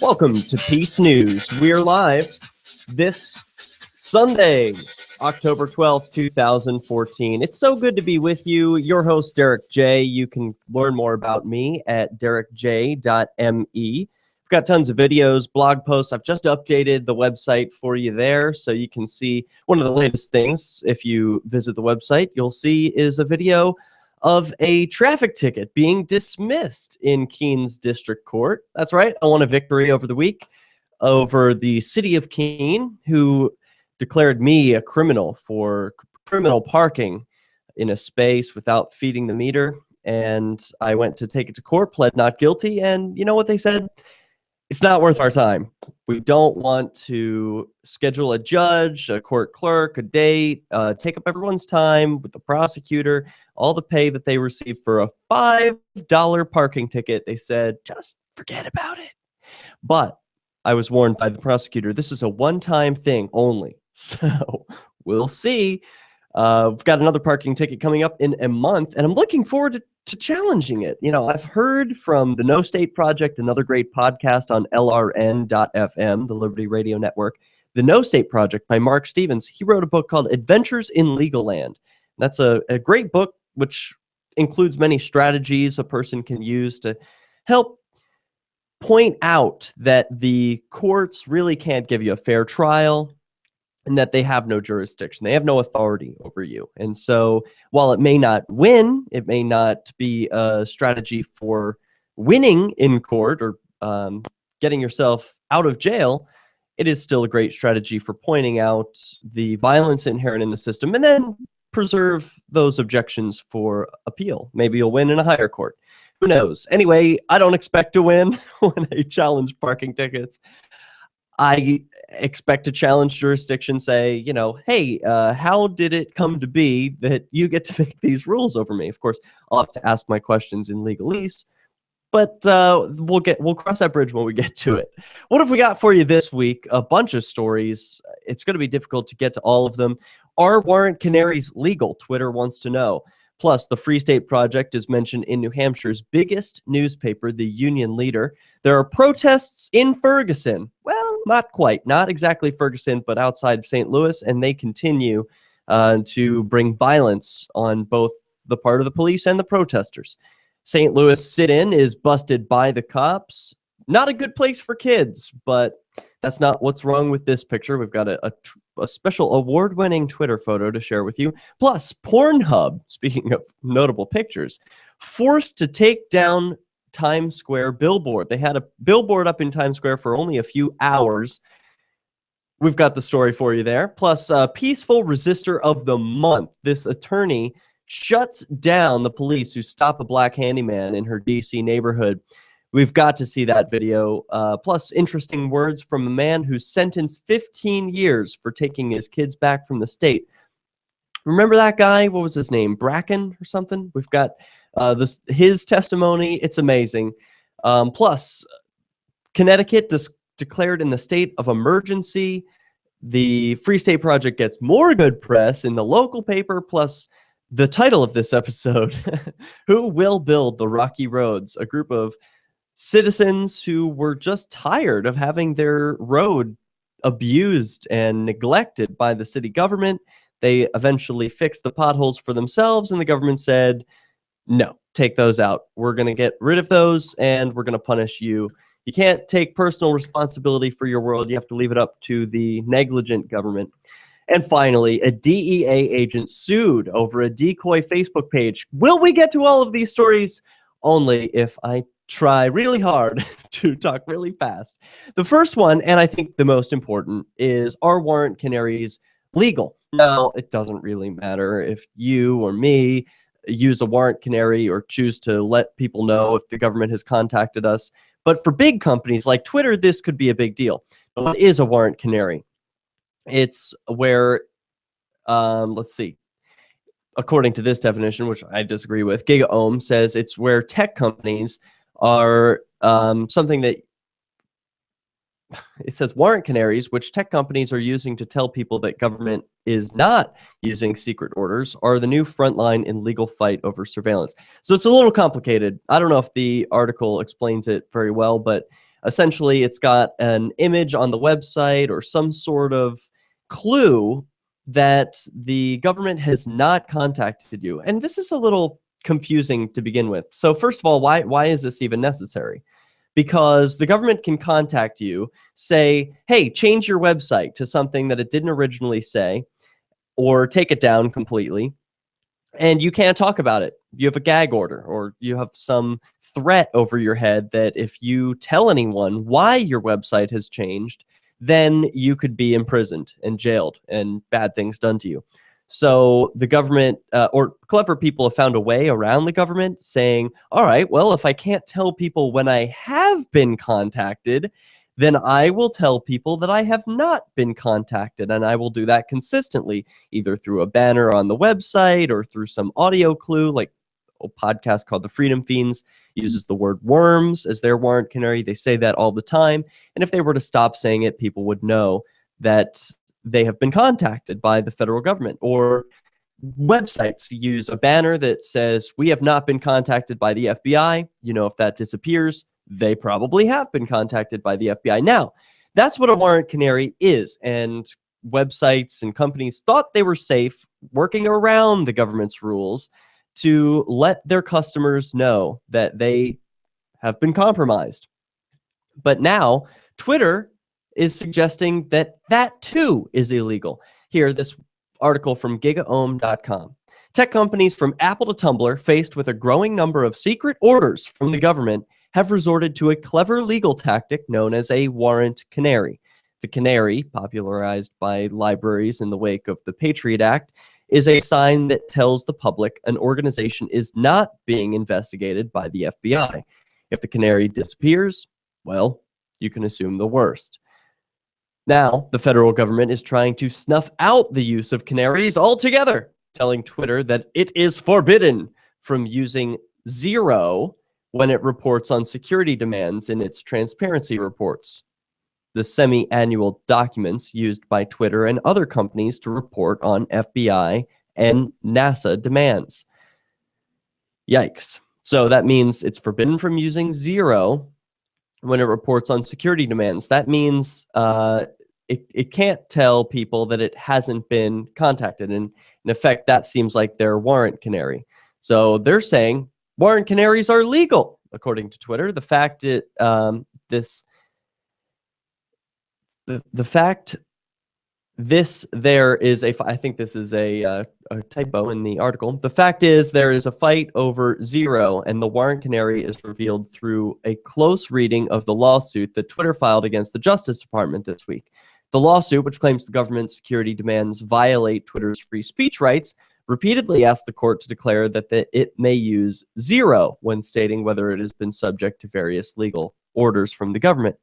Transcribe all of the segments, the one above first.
Welcome to Peace News. We are live this Sunday, October 12th, 2014. It's so good to be with you. Your host, Derek J. You can learn more about me at derekj.me. We've got tons of videos, blog posts. I've just updated the website for you there so you can see one of the latest things. If you visit the website, you'll see is a video of a traffic ticket being dismissed in Keene's District Court. That's right, I won a victory over the week over the city of Keene, who declared me a criminal for criminal parking in a space without feeding the meter. And I went to take it to court, pled not guilty, and you know what they said? It's not worth our time. We don't want to schedule a judge, a court clerk, a date, take up everyone's time with the prosecutor, all the pay that they receive for a $5 parking ticket. They said, just forget about it. But I was warned by the prosecutor, this is a one-time thing only. So we'll see. We've got another parking ticket coming up in a month, and I'm looking forward to challenging it. You know, I've heard from the No State Project, another great podcast on LRN.FM, the Liberty Radio Network. The No State Project by Mark Stevens. He wrote a book called Adventures in Legal Land. That's a great book which includes many strategies a person can use to help point out that the courts really can't give you a fair trial and that they have no jurisdiction. They have no authority over you. And so while it may not win, it may not be a strategy for winning in court or getting yourself out of jail, it is still a great strategy for pointing out the violence inherent in the system and then preserve those objections for appeal. Maybe you'll win in a higher court. Who knows? Anyway, I don't expect to win when I challenge parking tickets. I expect to challenge jurisdiction, say, you know, hey, how did it come to be that you get to make these rules over me? Of course, I'll have to ask my questions in legalese, but we'll cross that bridge when we get to it. What have we got for you this week? A bunch of stories. It's going to be difficult to get to all of them. Are warrant canaries legal? Twitter wants to know. Plus, the Free State Project is mentioned in New Hampshire's biggest newspaper, the Union Leader. There are protests in Ferguson. Well, not quite. Not exactly Ferguson, but outside of St. Louis, and they continue to bring violence on both the part of the police and the protesters. St. Louis sit-in is busted by the cops. Not a good place for kids, but that's not what's wrong with this picture. We've got a special award-winning Twitter photo to share with you. Plus, Pornhub, speaking of notable pictures, forced to take down Times Square billboard. They had a billboard up in Times Square for only a few hours. We've got the story for you there. Plus, peaceful resistor of the month. This attorney shuts down the police who stop a black handyman in her D.C. neighborhood. We've got to see that video. Plus, interesting words from a man who's sentenced 15 years for taking his kids back from the state. Remember that guy? What was his name? Bracken or something? We've got his testimony. It's amazing. Plus, Connecticut declared in the state of emergency. The Free State Project gets more good press in the local paper. Plus, the title of this episode, Who Will Build the Rocky Roads? A group of citizens who were just tired of having their road abused and neglected by the city government. They eventually fixed the potholes for themselves, and the government said, no, take those out. We're going to get rid of those, and we're going to punish you. You can't take personal responsibility for your world. You have to leave it up to the negligent government. And finally, a DEA agent sued over a decoy Facebook page. Will we get to all of these stories? Only if I try really hard to talk really fast. The first one, and I think the most important, is, are warrant canaries legal? Now, it doesn't really matter if you or me use a warrant canary or choose to let people know if the government has contacted us. But for big companies like Twitter, this could be a big deal. What is a warrant canary? It's where, let's see, according to this definition, which I disagree with, GigaOM says it's where tech companies are something that it says warrant canaries, which tech companies are using to tell people that government is not using secret orders, are the new front line in legal fight over surveillance. So it's a little complicated. I don't know if the article explains it very well, but Essentially, it's got an image on the website or some sort of clue that the government has not contacted you. And this is a little confusing to begin with. So first of all, why is this even necessary? Because the government can contact you, say, hey, change your website to something that it didn't originally say, or take it down completely, and you can't talk about it. You have a gag order, or you have some threat over your head that if you tell anyone why your website has changed, then you could be imprisoned and jailed and bad things done to you. So the government or clever people have found a way around the government saying, all right, well, if I can't tell people when I have been contacted, then I will tell people that I have not been contacted, and I will do that consistently, either through a banner on the website or through some audio clue, like a podcast called The Freedom Fiends uses the word worms as their warrant canary. They say that all the time. And if they were to stop saying it, people would know that they have been contacted by the federal government. Or websites use a banner that says, we have not been contacted by the FBI. You know, if that disappears, they probably have been contacted by the FBI. Now, that's what a warrant canary is. And websites and companies thought they were safe working around the government's rules to let their customers know that they have been compromised. But now Twitter is suggesting that that too is illegal. Here, this article from gigaohm.com. Tech companies from Apple to Tumblr, faced with a growing number of secret orders from the government, have resorted to a clever legal tactic known as a warrant canary. The canary, popularized by libraries in the wake of the Patriot Act, is a sign that tells the public an organization is not being investigated by the FBI. If the canary disappears, well, you can assume the worst. Now, the federal government is trying to snuff out the use of canaries altogether, telling Twitter that it is forbidden from using zero when it reports on security demands in its transparency reports, the semi-annual documents used by Twitter and other companies to report on FBI and NASA demands. Yikes. So that means it's forbidden from using zero when it reports on security demands. That means it can't tell people that it hasn't been contacted. And in effect, that seems like their warrant canary. So they're saying warrant canaries are legal, according to Twitter. The fact there is a, I think this is a typo in the article. The fact is there is a fight over zero, and the warrant canary is revealed through a close reading of the lawsuit that Twitter filed against the Justice Department this week. The lawsuit, which claims the government's security demands violate Twitter's free speech rights, repeatedly asked the court to declare that it may use zero when stating whether it has been subject to various legal orders from the government.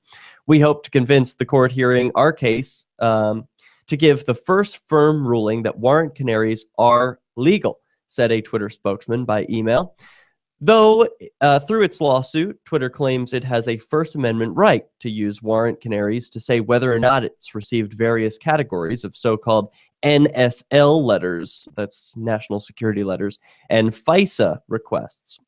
We hope to convince the court hearing our case to give the first firm ruling that warrant canaries are legal, said a Twitter spokesman by email. Though through its lawsuit, Twitter claims it has a First Amendment right to use warrant canaries to say whether or not it's received various categories of so-called NSL letters, that's national security letters, and FISA requests,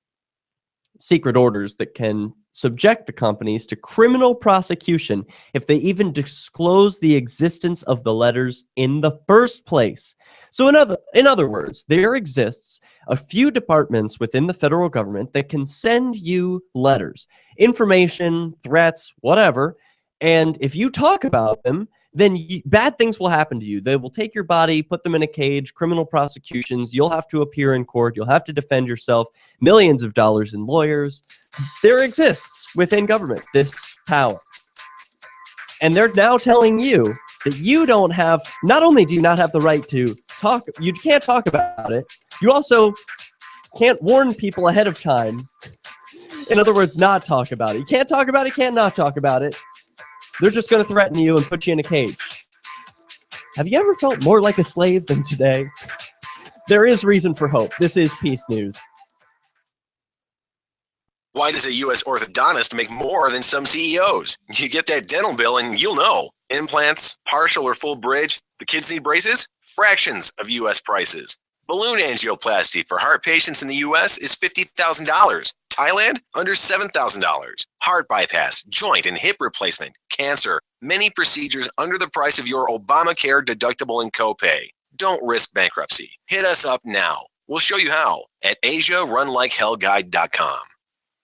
secret orders that can subject the companies to criminal prosecution if they even disclose the existence of the letters in the first place. So in other words, there exists a few departments within the federal government that can send you letters, information, threats, whatever, and if you talk about them, then bad things will happen to you. They will take your body, put them in a cage, criminal prosecutions. You'll have to appear in court. You'll have to defend yourself, millions of dollars in lawyers. There exists within government this power. And they're now telling you that you don't have, not only do you not have the right to talk, you can't talk about it, you also can't warn people ahead of time. In other words, not talk about it. You can't talk about it, can't not talk about it. They're just going to threaten you and put you in a cage. Have you ever felt more like a slave than today? There is reason for hope. This is Peace News. Why does a U.S. orthodontist make more than some CEOs? You get that dental bill and you'll know. Implants, partial or full bridge, the kids need braces? Fractions of U.S. prices. Balloon angioplasty for heart patients in the U.S. is $50,000. Thailand, under $7,000. Heart bypass, joint and hip replacement, cancer, many procedures under the price of your Obamacare deductible and copay. Don't risk bankruptcy. Hit us up now. We'll show you how at AsiaRunLikeHellGuide.com.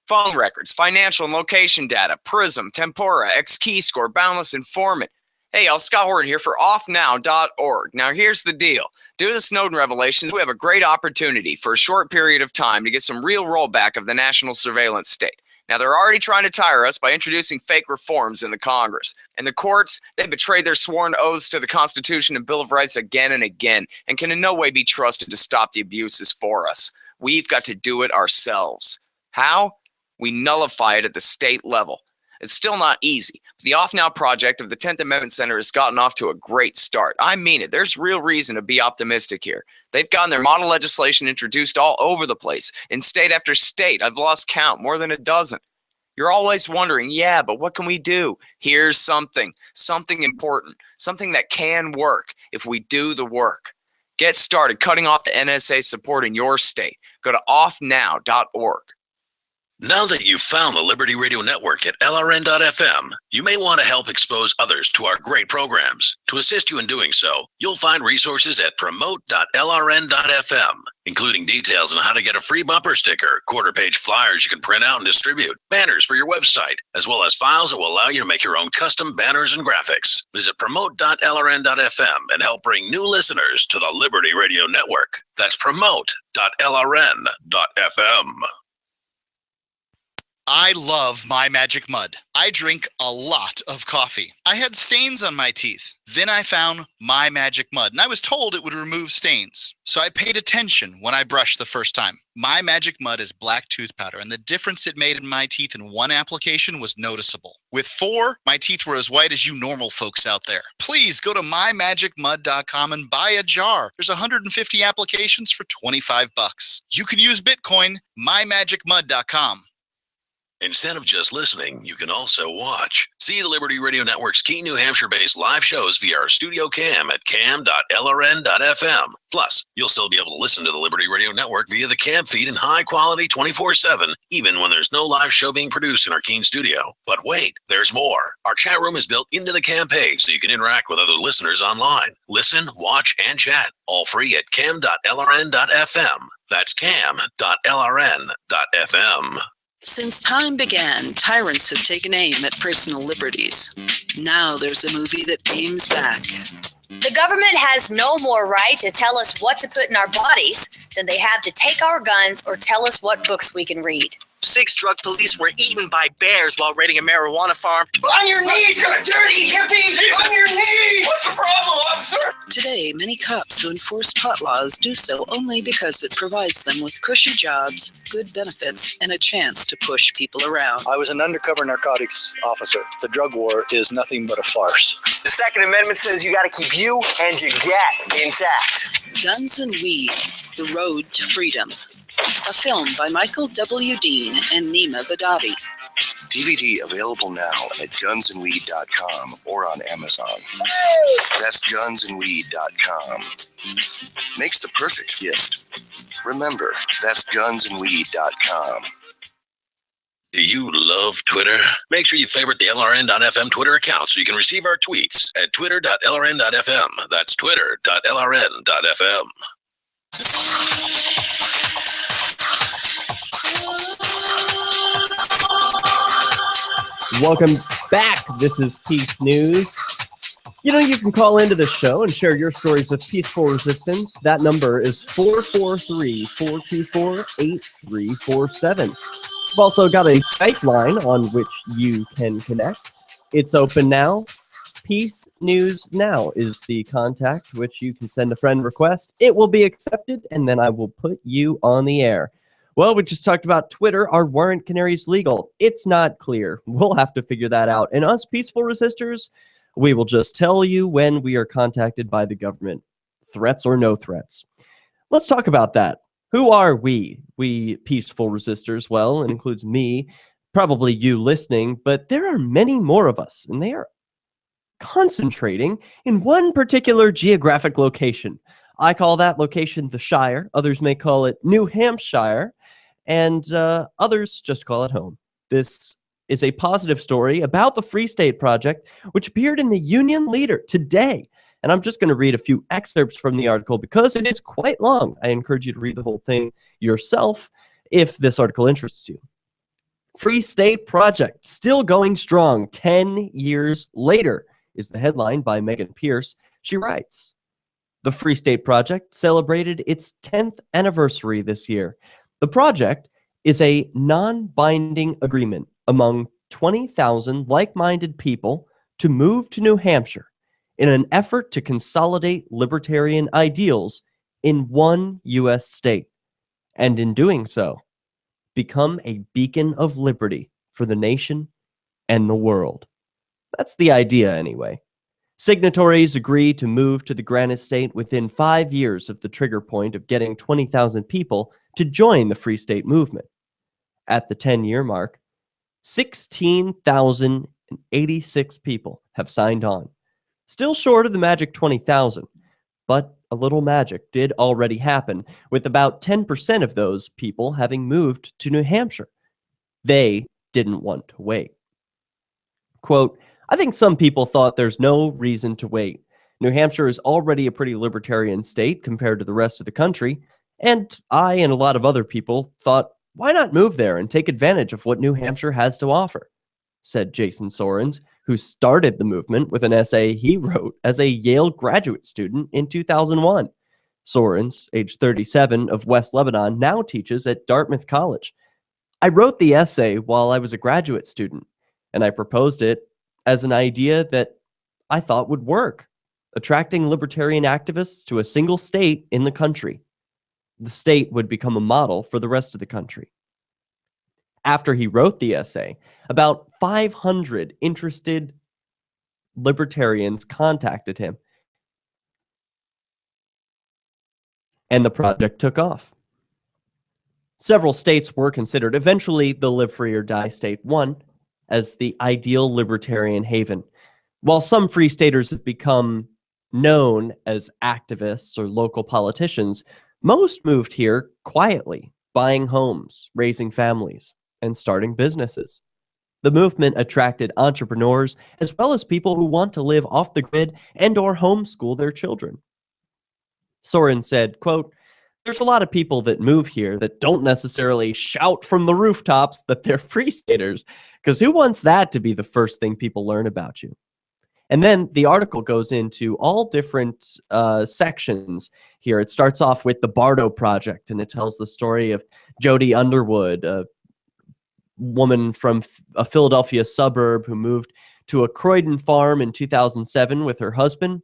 Phone records, financial and location data, Prism, Tempora, X-Keyscore, Boundless Informant. Hey, y'all, Scott Horton here for offnow.org. Now, here's the deal. Due to the Snowden revelations, we have a great opportunity for a short period of time to get some real rollback of the national surveillance state. Now, they're already trying to tire us by introducing fake reforms in the Congress. And the courts, they betrayed their sworn oaths to the Constitution and Bill of Rights again and again, and can in no way be trusted to stop the abuses for us. We've got to do it ourselves. How? We nullify it at the state level. It's still not easy. The Off Now project of the 10th Amendment Center has gotten off to a great start. I mean it. There's real reason to be optimistic here. They've gotten their model legislation introduced all over the place, in state after state. I've lost count, more than a dozen. You're always wondering, yeah, but what can we do? Here's something important, something that can work if we do the work. Get started cutting off the NSA support in your state. Go to offnow.org. Now that you've found the Liberty Radio Network at LRN.FM, you may want to help expose others to our great programs. To assist you in doing so, you'll find resources at promote.lrn.fm, including details on how to get a free bumper sticker, quarter-page flyers you can print out and distribute, banners for your website, as well as files that will allow you to make your own custom banners and graphics. Visit promote.lrn.fm and help bring new listeners to the Liberty Radio Network. That's promote.lrn.fm. I love My Magic Mud. I drink a lot of coffee. I had stains on my teeth. Then I found My Magic Mud, and I was told it would remove stains. So I paid attention when I brushed the first time. My Magic Mud is black tooth powder, and the difference it made in my teeth in one application was noticeable. With 4, my teeth were as white as you normal folks out there. Please go to mymagicmud.com and buy a jar. There's 150 applications for $25. You can use Bitcoin, mymagicmud.com. Instead of just listening, you can also watch. See the Liberty Radio Network's key New Hampshire-based live shows via our studio cam at cam.lrn.fm. Plus, you'll still be able to listen to the Liberty Radio Network via the cam feed in high quality 24/7, even when there's no live show being produced in our Keene studio. But wait, there's more. Our chat room is built into the cam page so you can interact with other listeners online. Listen, watch, and chat, all free at cam.lrn.fm. That's cam.lrn.fm. Since time began, tyrants have taken aim at personal liberties. Now there's a movie that aims back. The government has no more right to tell us what to put in our bodies than they have to take our guns or tell us what books we can read. 6 drug police were eaten by bears while raiding a marijuana farm. On your knees, you dirty hippies! Jesus. On your knees! What's the problem, officer? Today, many cops who enforce pot laws do so only because it provides them with cushy jobs, good benefits, and a chance to push people around. I was an undercover narcotics officer. The drug war is nothing but a farce. The Second Amendment says you got to keep you and your gat intact. Guns and Weed, The Road to Freedom. A film by Michael W. Dean and Nima Badavi. DVD available now at gunsandweed.com or on Amazon. That's gunsandweed.com. Makes the perfect gift. Remember, that's gunsandweed.com. Do you love Twitter? Make sure you favorite the LRN.FM Twitter account so you can receive our tweets at twitter.lrn.fm. That's twitter.lrn.fm. Welcome back. This is Peace News. You know, you can call into the show and share your stories of peaceful resistance. That number is 443-424-8347. We've also got a Skype line on which you can connect. It's open now. Peace News Now is the contact, which you can send a friend request. It will be accepted, and then I will put you on the air. Well, we just talked about Twitter. Are warrant canaries legal? It's not clear. We'll have to figure that out. And us peaceful resistors, we will just tell you when we are contacted by the government. Threats or no threats. Let's talk about that. Who are we peaceful resistors? Well, it includes me, probably you listening, but there are many more of us, and they are concentrating in one particular geographic location. I call that location the Shire. Others may call it New Hampshire. and others just call it home. This is a positive story about the Free State Project, which appeared in the Union Leader today. And I'm just going to read a few excerpts from the article because it is quite long. I encourage you to read the whole thing yourself if this article interests you. Free State Project still going strong 10 years later is the headline by Megan Pierce. She writes, the Free State Project celebrated its 10th anniversary this year. The project is a non-binding agreement among 20,000 like-minded people to move to New Hampshire in an effort to consolidate libertarian ideals in one U.S. state, and in doing so, become a beacon of liberty for the nation and the world. That's the idea, anyway. Signatories agree to move to the Granite State within 5 years of the trigger point of getting 20,000 people to join the Free State movement. At the 10-year mark, 16,086 people have signed on. Still short of the magic 20,000, but a little magic did already happen, with about 10% of those people having moved to New Hampshire. They didn't want to wait. Quote, I think some people thought there's no reason to wait. New Hampshire is already a pretty libertarian state compared to the rest of the country, and I and a lot of other people thought, why not move there and take advantage of what New Hampshire has to offer, said Jason Sorens, who started the movement with an essay he wrote as a Yale graduate student in 2001. Sorens, age 37, of West Lebanon, now teaches at Dartmouth College. I wrote the essay while I was a graduate student, and I proposed it as an idea that I thought would work, attracting libertarian activists to a single state in the country. The state would become a model for the rest of the country. After he wrote the essay, about 500 interested libertarians contacted him, and the project took off. Several states were considered. Eventually, the Live Free or Die state won as the ideal libertarian haven. While some Free Staters have become known as activists or local politicians, most moved here quietly, buying homes, raising families, and starting businesses. The movement attracted entrepreneurs as well as people who want to live off the grid and or homeschool their children. Soren said, quote, there's a lot of people that move here that don't necessarily shout from the rooftops that they're Free Staters, because who wants that to be the first thing people learn about you? And then the article goes into all different sections here. It starts off with the Bardo Project, and it tells the story of Jody Underwood, a woman from a Philadelphia suburb who moved to a Croydon farm in 2007 with her husband.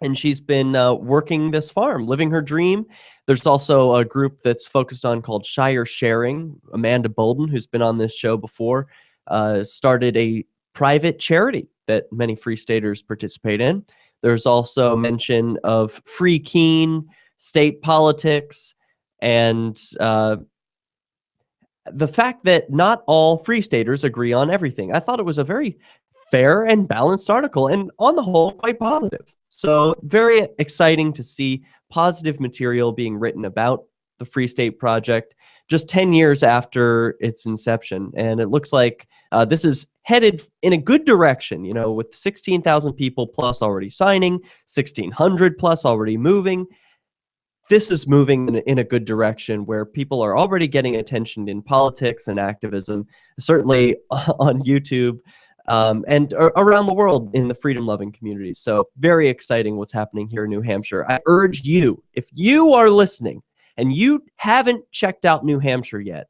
And she's been working this farm, living her dream. There's also a group that's focused on called Shire Sharing. Amanda Bolden, who's been on this show before, started a private charity that many Free Staters participate in. There's also mention of Free Keene, state politics, and the fact that not all Free Staters agree on everything. I thought it was a very fair and balanced article, and on the whole, quite positive. So very exciting to see positive material being written about the Free State Project just 10 years after its inception. And it looks like this is headed in a good direction, you know, with 16,000 people plus already signing, 1,600 plus already moving. This is moving in a good direction where people are already getting attention in politics and activism, certainly on YouTube and around the world in the freedom-loving community. So very exciting what's happening here in New Hampshire. I urge you, if you are listening and you haven't checked out New Hampshire yet,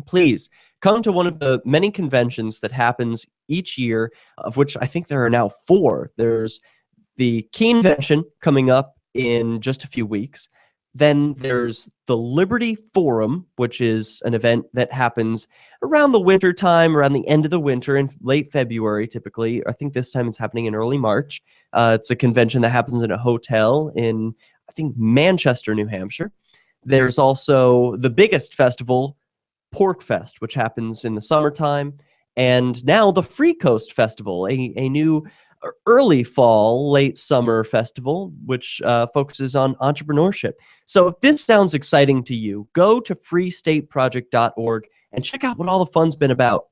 please come to one of the many conventions that happens each year, of which I think there are now 4. There's the Keene Convention coming up in just a few weeks. Then there's the Liberty Forum, which is an event that happens around the winter time, around the end of the winter in late February, typically. I think this time it's happening in early March. It's a convention that happens in a hotel in, I think, Manchester, New Hampshire. There's also the biggest festival, Pork Fest, which happens in the summertime. And now the Free Coast Festival, a new early fall, late summer festival, which focuses on entrepreneurship. So if this sounds exciting to you, go to freestateproject.org and check out what all the fun's been about.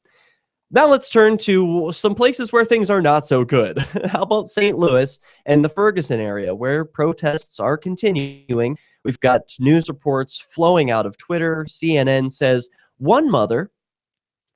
Now let's turn to some places where things are not so good. How about St. Louis and the Ferguson area, where protests are continuing? We've got news reports flowing out of Twitter. CNN says one mother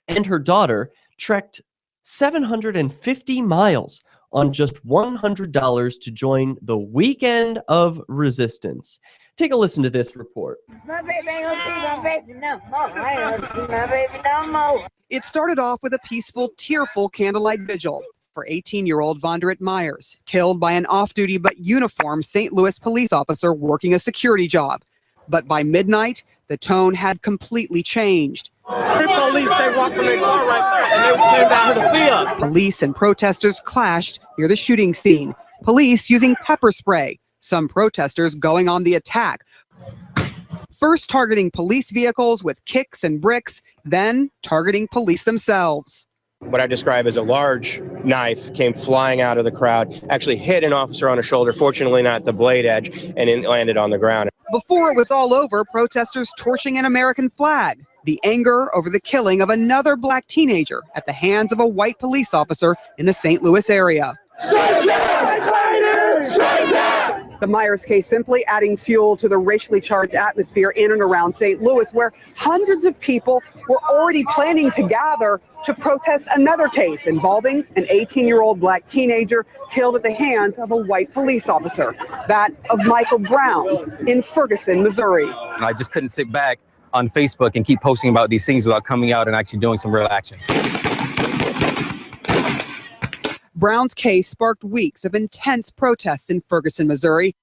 and her daughter trekked 750 miles on just $100 to join the Weekend of Resistance. Take a listen to this report. My baby ain't gonna see my baby no more. I ain't gonna see my baby no more. It started off with a peaceful, tearful candlelight vigil for 18-year-old Vonderett Myers, killed by an off-duty but uniformed St. Louis police officer working a security job. But by midnight, the tone had completely changed. The police, they walked from their car right there, and they came down here to see us. Police and protesters clashed near the shooting scene. Police using pepper spray, some protesters going on the attack. First targeting police vehicles with kicks and bricks, then targeting police themselves. What I describe as a large knife came flying out of the crowd, actually hit an officer on a shoulder, fortunately not the blade edge, and it landed on the ground. Before it was all over, protesters torching an American flag. The anger over the killing of another black teenager at the hands of a white police officer in the St. Louis area. Shut down, traitors! Shut down! The Myers case simply adding fuel to the racially charged atmosphere in and around St. Louis, where hundreds of people were already planning to gather to protest another case involving an 18-year-old black teenager killed at the hands of a white police officer, that of Michael Brown in Ferguson, Missouri. I just couldn't sit back on Facebook and keep posting about these things without coming out and actually doing some real action. Brown's case sparked weeks of intense protests in Ferguson, Missouri.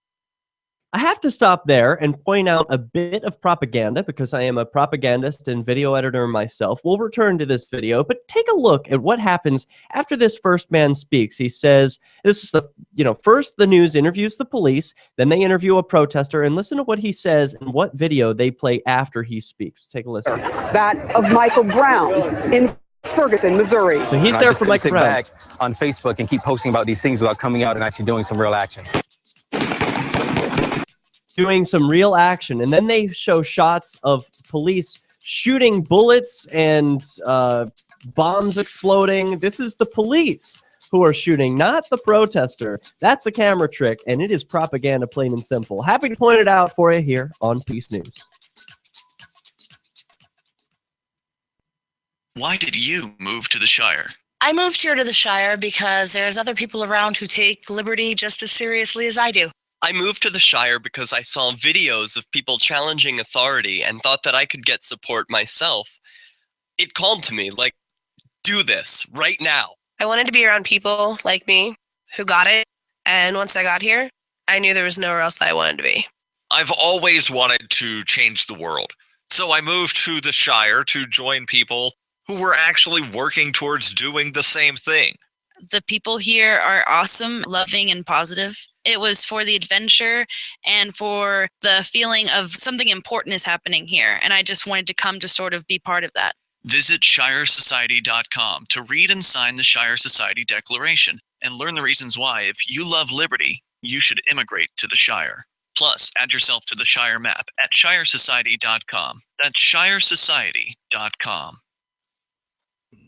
I have to stop there and point out a bit of propaganda because I am a propagandist and video editor myself. We'll return to this video, but take a look at what happens after this first man speaks. He says, this is first the news interviews the police, then they interview a protester, and listen to what he says and what video they play after he speaks. Take a listen. That of Michael Brown in Ferguson, Missouri. So he's there for Michael Brown. Back on Facebook and keep posting about these things without coming out and actually doing some real action. Doing some real action, and then they show shots of police shooting bullets and bombs exploding. This is the police who are shooting, not the protester. That's a camera trick, and it is propaganda, plain and simple. Happy to point it out for you here on Peace News. Why did you move to the Shire? I moved here to the Shire because there's other people around who take liberty just as seriously as I do. I moved to the Shire because I saw videos of people challenging authority and thought that I could get support myself. It called to me, like, do this right now. I wanted to be around people like me who got it, and once I got here, I knew there was nowhere else that I wanted to be. I've always wanted to change the world, so I moved to the Shire to join people who were actually working towards doing the same thing. The people here are awesome, loving, and positive. It was for the adventure and for the feeling of something important is happening here. And I just wanted to come to sort of be part of that. Visit ShireSociety.com to read and sign the Shire Society Declaration and learn the reasons why, if you love liberty, you should immigrate to the Shire. Plus, add yourself to the Shire map at ShireSociety.com. That's ShireSociety.com.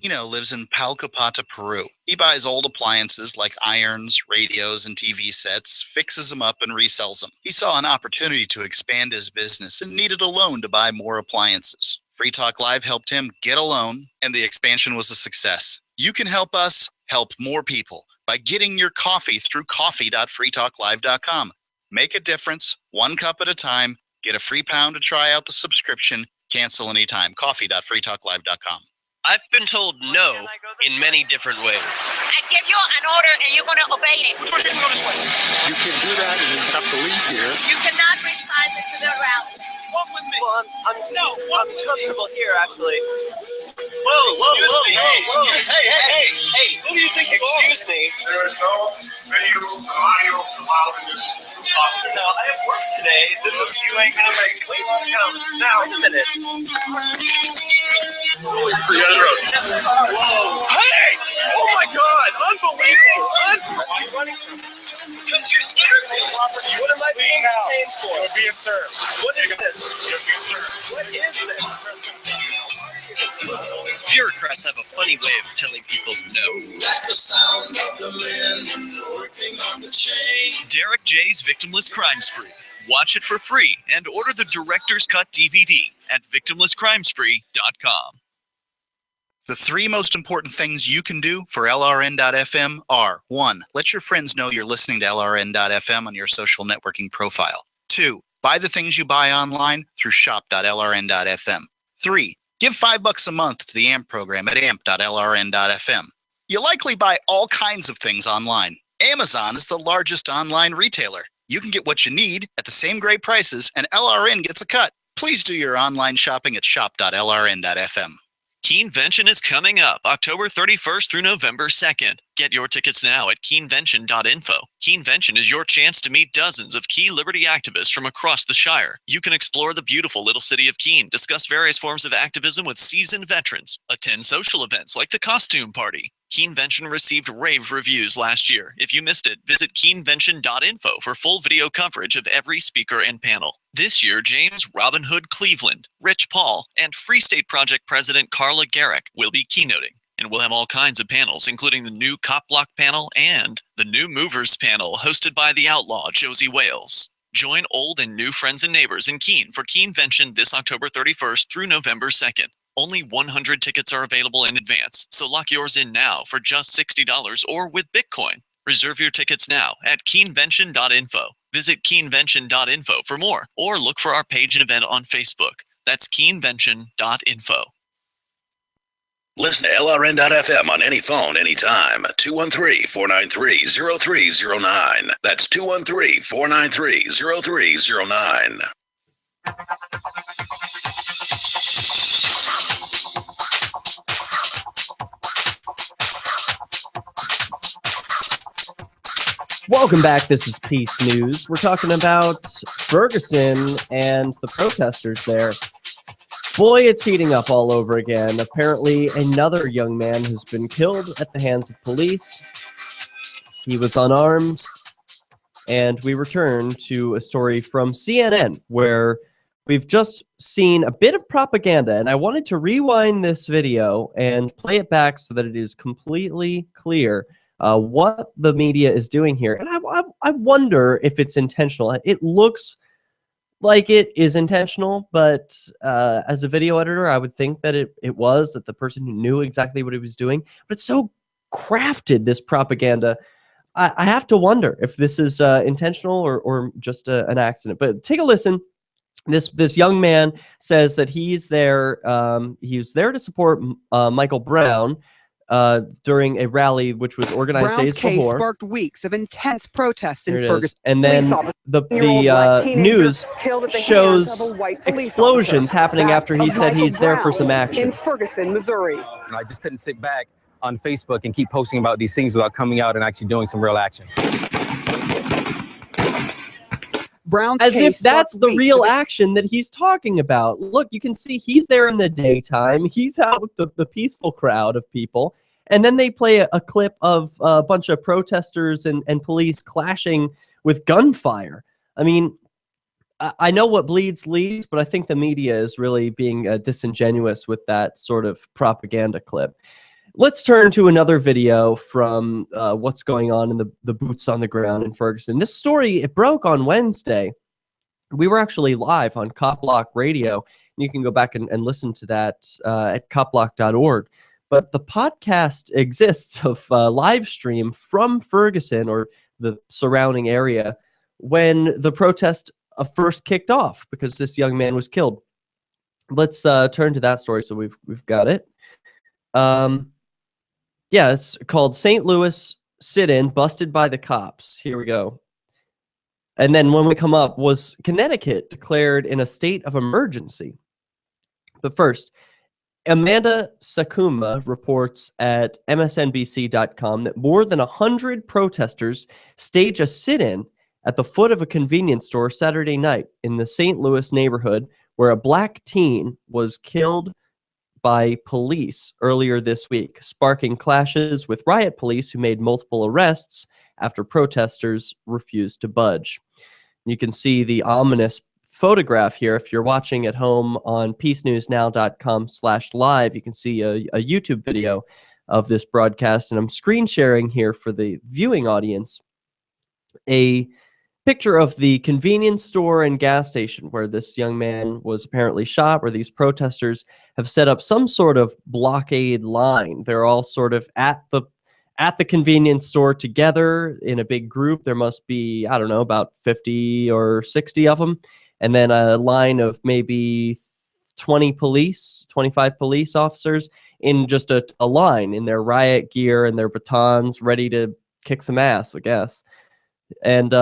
Lives in Palcapata, Peru. He buys old appliances like irons, radios, and TV sets, fixes them up, and resells them. He saw an opportunity to expand his business and needed a loan to buy more appliances. Free Talk Live helped him get a loan, and the expansion was a success. You can help us help more people by getting your coffee through coffee.freetalklive.com. Make a difference, one cup at a time. Get a free pound to try out the subscription. Cancel anytime. Coffee.freetalklive.com. I've been told no in many different ways. I give you an order and you're going to obey it. You can do that and you have to leave here. You cannot bring signs into the rally. Walk with me. Well, I'm comfortable here, actually. Whoa. Hey, who do you think you are? Excuse me. There is no video or audio allowed in this. No, I have work today. You ain't gonna make. Wait a minute. Hey! Oh my God! Unbelievable! Why are you running from me? Because you're scared of me. What am I being detained for? You're being served. What is this? You're being served. What is this? Bureaucrats have a funny way of telling people no. That's the sound of the men working on the chain. Derek J's Victimless Crime Spree. Watch it for free and order the Director's Cut DVD at victimlesscrimespree.com. The three most important things you can do for LRN.FM are: 1. Let your friends know you're listening to LRN.FM on your social networking profile. 2. Buy the things you buy online through shop.lrn.fm. 3. Give $5 a month to the AMP program at amp.lrn.fm. You likely buy all kinds of things online. Amazon is the largest online retailer. You can get what you need at the same great prices, and LRN gets a cut. Please do your online shopping at shop.lrn.fm. Keenvention is coming up October 31st through November 2nd. Get your tickets now at keenvention.info. Keenvention is your chance to meet dozens of key liberty activists from across the Shire. You can explore the beautiful little city of Keene, discuss various forms of activism with seasoned veterans, attend social events like the costume party. Keenvention received rave reviews last year. If you missed it, visit keenvention.info for full video coverage of every speaker and panel. This year, James Robin Hood Cleveland, Rich Paul, and Free State Project President Carla Garrick will be keynoting. And we'll have all kinds of panels, including the new Cop Block panel and the new Movers panel hosted by the outlaw Josie Wales. Join old and new friends and neighbors in Keene for Keenvention this October 31st through November 2nd. Only 100 tickets are available in advance, so lock yours in now for just $60 or with Bitcoin. Reserve your tickets now at keenvention.info. Visit keenvention.info for more, or look for our page and event on Facebook. That's keenvention.info. Listen to LRN.FM on any phone, anytime. 213-493-0309. That's 213-493-0309. Welcome back. This is Peace News. We're talking about Ferguson and the protesters there. Boy, it's heating up all over again. Apparently, another young man has been killed at the hands of police. He was unarmed. And we return to a story from CNN where we've just seen a bit of propaganda. And I wanted to rewind this video and play it back so that it is completely clear what the media is doing here. And I wonder if it's intentional. It looks like it is intentional, but as a video editor, I would think that it was, that the person who knew exactly what he was doing. But it's so crafted, this propaganda. I have to wonder if this is intentional or just an accident. But take a listen. This young man says that he's there to support Michael Brown during a rally which was organized Brown's days case before. sparked weeks of intense protests in There it is. Ferguson. And then the news shows explosions happening after he said he's there for some action. In Ferguson, Missouri. I just couldn't sit back on Facebook and keep posting about these things without coming out and actually doing some real action. Brown's As if case that's sparked the weeks real of action that he's talking about. Look, you can see he's there in the daytime. He's out with the peaceful crowd of people. And then they play a clip of a bunch of protesters and police clashing with gunfire. I mean, I know what bleeds leads, but I think the media is really being disingenuous with that sort of propaganda clip. Let's turn to another video from what's going on in the boots on the ground in Ferguson. This story, it broke on Wednesday. We were actually live on Cop Block Radio. You can go back and listen to that at copblock.org. But the podcast exists of live stream from Ferguson or the surrounding area when the protest first kicked off because this young man was killed. Let's turn to that story. So we've got it. Yeah, it's called St. Louis Sit-In Busted by the Cops. Here we go. And then when we come up, was Connecticut declared in a state of emergency? But first, Amanda Sakuma reports at msnbc.com that more than 100 protesters staged a sit-in at the foot of a convenience store Saturday night in the St. Louis neighborhood where a black teen was killed by police earlier this week, sparking clashes with riot police who made multiple arrests after protesters refused to budge. You can see the ominous photograph here. If you're watching at home on peacenewsnow.com/live, you can see a YouTube video of this broadcast, and I'm screen sharing here for the viewing audience a picture of the convenience store and gas station where this young man was apparently shot, where these protesters have set up some sort of blockade line. They're all sort of at the convenience store together in a big group. There must be, I don't know, about 50 or 60 of them. And then a line of maybe 25 police officers in just a line in their riot gear and their batons, ready to kick some ass, I guess. And,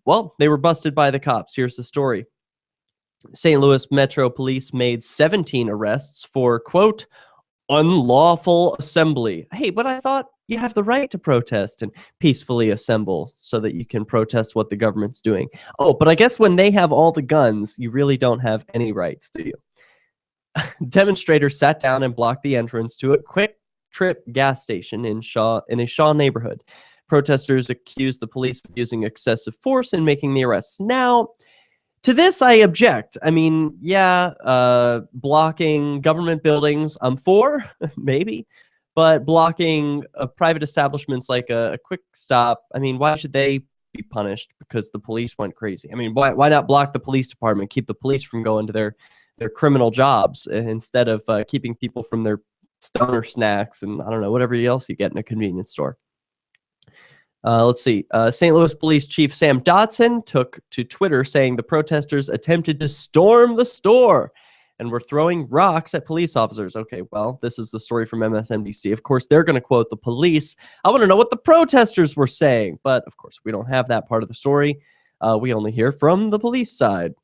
well, they were busted by the cops. Here's the story. St. Louis Metro Police made 17 arrests for, quote, unlawful assembly. Hey, but I thought you have the right to protest and peacefully assemble so that you can protest what the government's doing. Oh, but I guess when they have all the guns, you really don't have any rights, do you? Demonstrators sat down and blocked the entrance to a Quick Trip gas station in a Shaw neighborhood. Protesters accused the police of using excessive force in making the arrests. Now, to this, I object. I mean, yeah, blocking government buildings, I'm for, maybe. But blocking private establishments like a Quick Stop, I mean, why should they be punished because the police went crazy? I mean, why not block the police department, keep the police from going to their criminal jobs instead of keeping people from their stoner snacks and, I don't know, whatever else you get in a convenience store? Let's see. St. Louis Police Chief Sam Dodson took to Twitter saying the protesters attempted to storm the store and were throwing rocks at police officers. Okay, well, this is the story from MSNBC. Of course, they're going to quote the police. I want to know what the protesters were saying, but of course, we don't have that part of the story. We only hear from the police side.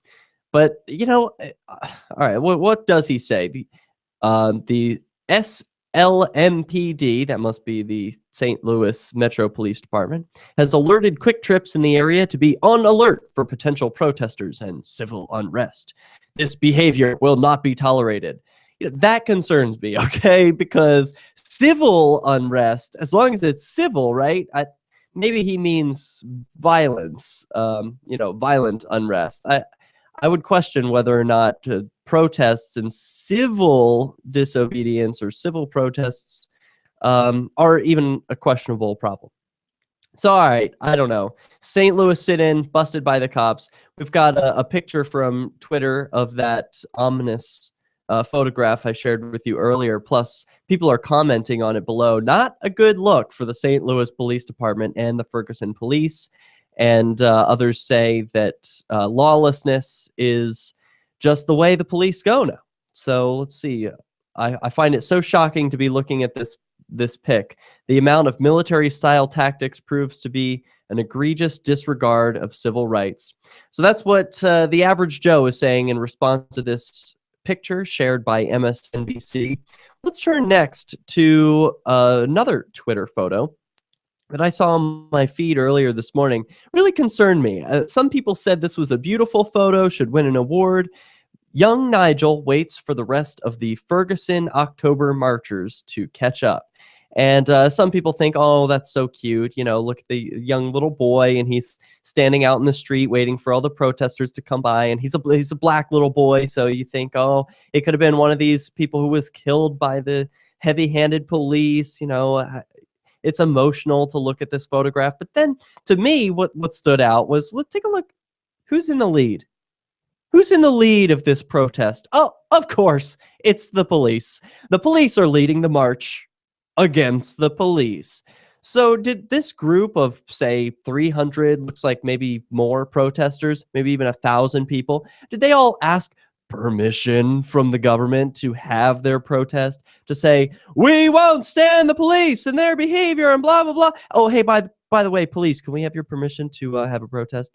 But, you know, all right, what does he say? The SLMPD, that must be the St. Louis Metro Police Department, has alerted Quick Trips in the area to be on alert for potential protesters and civil unrest. This behavior will not be tolerated. You know, that concerns me, okay? Because civil unrest, as long as it's civil, right? Maybe he means violence, violent unrest. I would question whether or not protests and civil disobedience or civil protests are even a questionable problem. So, all right, I don't know. St. Louis sit-in, busted by the cops. We've got a picture from Twitter of that ominous photograph I shared with you earlier. Plus, people are commenting on it below. Not a good look for the St. Louis Police Department and the Ferguson Police. And others say that lawlessness is just the way the police go now. So let's see. I find it so shocking to be looking at this pic. The amount of military-style tactics proves to be an egregious disregard of civil rights. So that's what the average Joe is saying in response to this picture shared by MSNBC. Let's turn next to another Twitter photo that I saw on my feed earlier this morning. Really concerned me. Some people said this was a beautiful photo, should win an award. Young Nigel waits for the rest of the Ferguson October marchers to catch up. And some people think, oh, that's so cute. You know, look at the young little boy, and he's standing out in the street waiting for all the protesters to come by. And he's a black little boy, so you think, oh, it could have been one of these people who was killed by the heavy-handed police. You know, it's emotional to look at this photograph. But then, to me, what stood out was, let's take a look. Who's in the lead? Who's in the lead of this protest? Oh, of course, it's the police. The police are leading the march against the police. So did this group of, say, 300, looks like maybe more protesters, maybe even 1,000 people, did they all ask permission from the government to have their protest, to say, we won't stand the police and their behavior and blah, blah, blah? Oh, hey, by the way, police, can we have your permission to have a protest?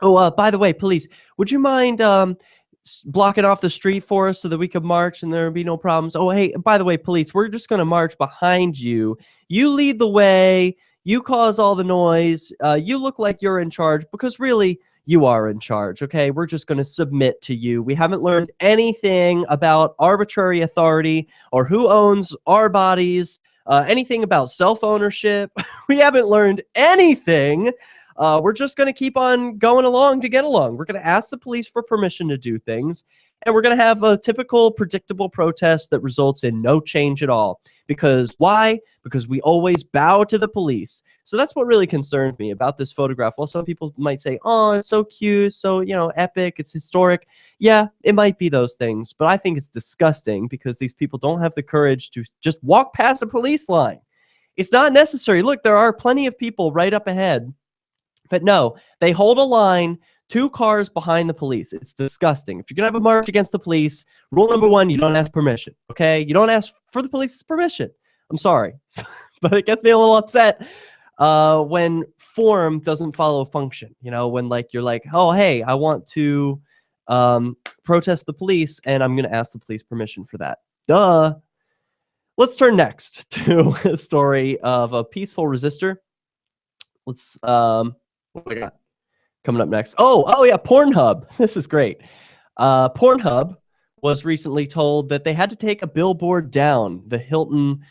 Oh, by the way, police, would you mind blocking off the street for us so that we could march and there would be no problems? Oh, hey, by the way, police, we're just going to march behind you. You lead the way. You cause all the noise. You look like you're in charge because really you are in charge, okay? We're just going to submit to you. We haven't learned anything about arbitrary authority or who owns our bodies. anything about self-ownership. We haven't learned anything. We're just going to keep on going along to get along. We're going to ask the police for permission to do things, and we're going to have a typical, predictable protest that results in no change at all. Because why? Because we always bow to the police. So that's what really concerned me about this photograph. Well, some people might say, oh, it's so cute, so, epic, it's historic. Yeah, it might be those things, but I think it's disgusting because these people don't have the courage to just walk past a police line. It's not necessary. Look, there are plenty of people right up ahead. But no, they hold a line 2 cars behind the police. It's disgusting. If you're going to have a march against the police, rule number 1, you don't ask permission, okay? You don't ask for the police's permission. I'm sorry, but it gets me a little upset when form doesn't follow function. When you're like, oh, hey, I want to protest the police, and I'm going to ask the police permission for that. Duh. Let's turn next to a story of a peaceful resistor. Let's what do we got coming up next? Oh yeah, Pornhub. This is great. Pornhub was recently told that they had to take a billboard down. The Hilton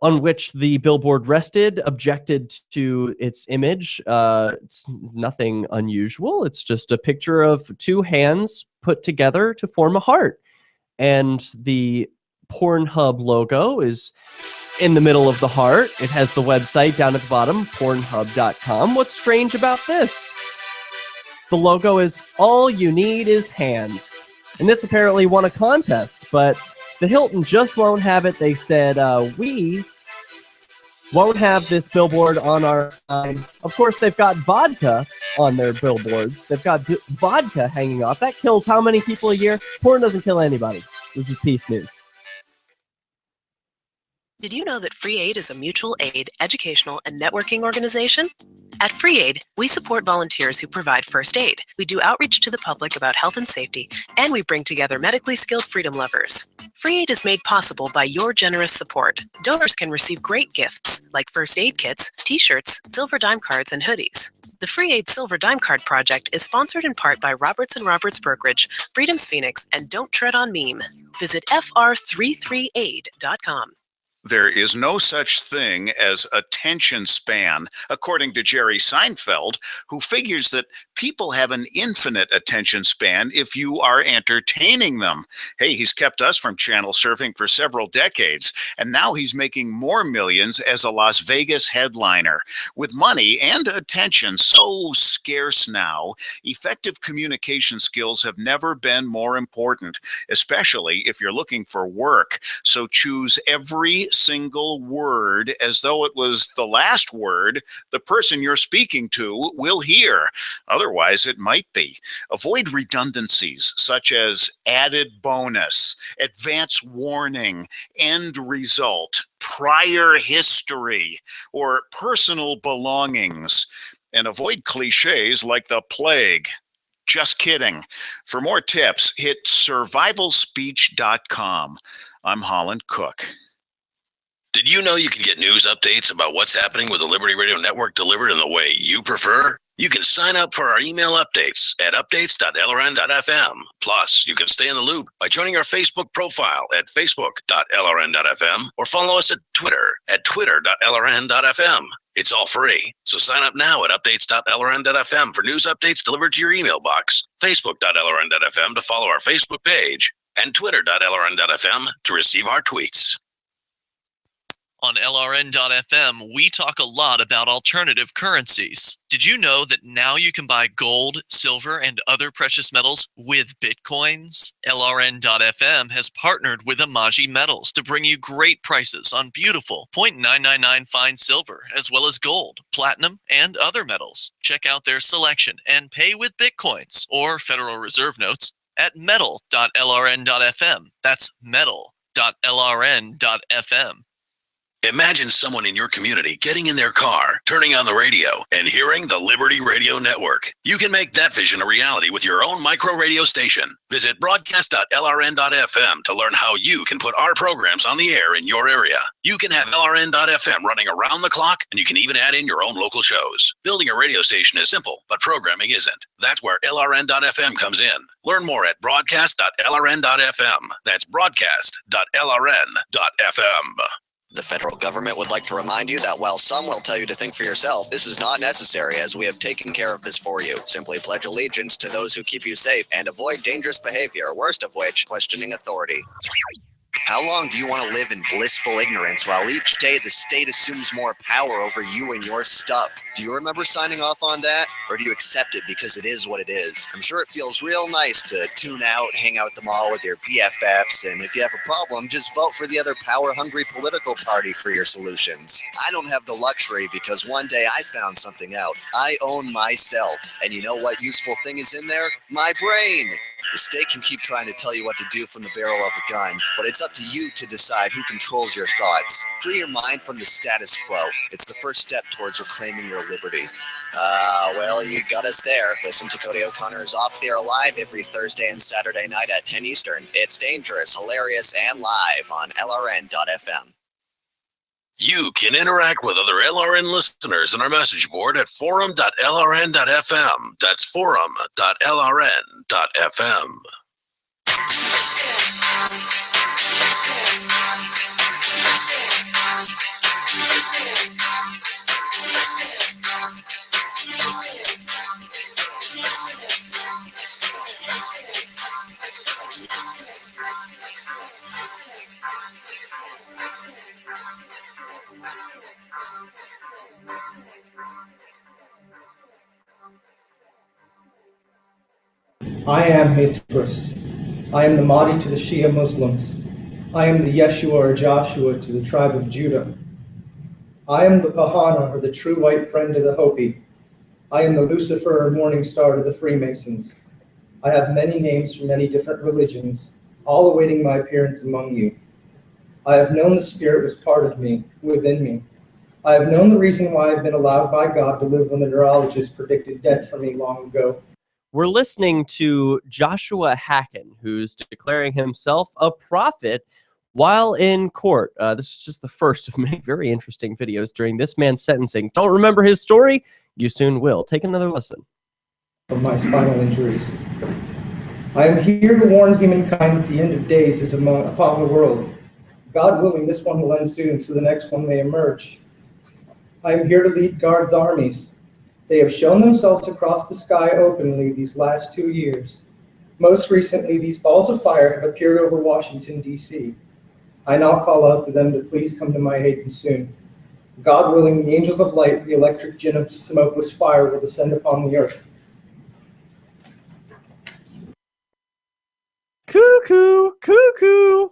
on which the billboard rested objected to its image. It's nothing unusual. It's just a picture of 2 hands put together to form a heart. And the Pornhub logo is in the middle of the heart. It has the website down at the bottom, pornhub.com. What's strange about this? The logo is all you need is hands. And this apparently won a contest, but the Hilton just won't have it. They said, we won't have this billboard on our sign. Of course, they've got vodka on their billboards. They've got vodka hanging off. That kills how many people a year? Porn doesn't kill anybody. This is Peace News. Did you know that Free Aid is a mutual aid, educational, and networking organization? At Free Aid, we support volunteers who provide first aid. We do outreach to the public about health and safety, and we bring together medically skilled freedom lovers. Free Aid is made possible by your generous support. Donors can receive great gifts like first aid kits, t-shirts, silver dime cards, and hoodies. The Free Aid Silver Dime Card Project is sponsored in part by Roberts & Roberts Brokerage, Freedom's Phoenix, and Don't Tread on Meme. Visit fr33aid.com. There is no such thing as attention span, according to Jerry Seinfeld, who figures that people have an infinite attention span if you are entertaining them. Hey, he's kept us from channel surfing for several decades, and now he's making more millions as a Las Vegas headliner. With money and attention so scarce now, effective communication skills have never been more important, especially if you're looking for work. So choose every single word as though it was the last word the person you're speaking to will hear. Otherwise, it might be. Avoid redundancies such as added bonus, advance warning, end result, prior history, or personal belongings. And avoid cliches like the plague. Just kidding. For more tips, hit survivalspeech.com. I'm Holland Cook. Did you know you can get news updates about what's happening with the Liberty Radio Network delivered in the way you prefer? You can sign up for our email updates at updates.lrn.fm. Plus, you can stay in the loop by joining our Facebook profile at facebook.lrn.fm or follow us at Twitter at twitter.lrn.fm. It's all free, so sign up now at updates.lrn.fm for news updates delivered to your email box, facebook.lrn.fm to follow our Facebook page, and twitter.lrn.fm to receive our tweets. On LRN.FM, we talk a lot about alternative currencies. Did you know that now you can buy gold, silver, and other precious metals with Bitcoins? LRN.FM has partnered with Amaji Metals to bring you great prices on beautiful 0.999 fine silver, as well as gold, platinum, and other metals. Check out their selection and pay with Bitcoins or Federal Reserve notes at metal.lrn.fm. That's metal.lrn.fm. Imagine someone in your community getting in their car, turning on the radio, and hearing the Liberty Radio Network. You can make that vision a reality with your own micro radio station. Visit broadcast.lrn.fm to learn how you can put our programs on the air in your area. You can have LRN.FM running around the clock, and you can even add in your own local shows. Building a radio station is simple, but programming isn't. That's where LRN.FM comes in. Learn more at broadcast.lrn.fm. That's broadcast.lrn.fm. The federal government would like to remind you that while some will tell you to think for yourself, this is not necessary as we have taken care of this for you. Simply pledge allegiance to those who keep you safe and avoid dangerous behavior, worst of which, questioning authority. How long do you want to live in blissful ignorance while each day the state assumes more power over you and your stuff? Do you remember signing off on that? Or do you accept it because it is what it is? I'm sure it feels real nice to tune out, hang out at the mall with your BFFs, and if you have a problem, just vote for the other power-hungry political party for your solutions. I don't have the luxury because one day I found something out. I own myself. And you know what useful thing is in there? My brain! The state can keep trying to tell you what to do from the barrel of the gun, but it's up to you to decide who controls your thoughts. Free your mind from the status quo. It's the first step towards reclaiming your liberty. Well, you got us there. Listen to Cody O'Connor's Off the Air Live every Thursday and Saturday night at 10 Eastern. It's dangerous, hilarious, and live on LRN.FM. You can interact with other LRN listeners on our message board at forum.lrn.fm. That's forum.lrn.fm. I am Mithras. I am the Mahdi to the Shia Muslims. I am the Yeshua or Joshua to the tribe of Judah. I am the Pahana, or the true white friend to the Hopi. I am the Lucifer or morning star to the Freemasons. I have many names for many different religions, all awaiting my appearance among you. I have known the Spirit was part of me, within me. I have known the reason why I've been allowed by God to live when the neurologist predicted death for me long ago. We're listening to Joshua Hacken, who's declaring himself a prophet while in court. This is just the first of many very interesting videos during this man's sentencing. Don't remember his story? You soon will. Take another listen. From my spinal injuries. I am here to warn humankind that the end of days is upon the world. God willing, this one will end soon, so the next one may emerge. I am here to lead God's armies. They have shown themselves across the sky openly these last 2 years. Most recently, these balls of fire have appeared over Washington, D.C. I now call out to them to please come to my aid soon. God willing, the angels of light, the electric gin of smokeless fire will descend upon the earth. Cuckoo, cuckoo.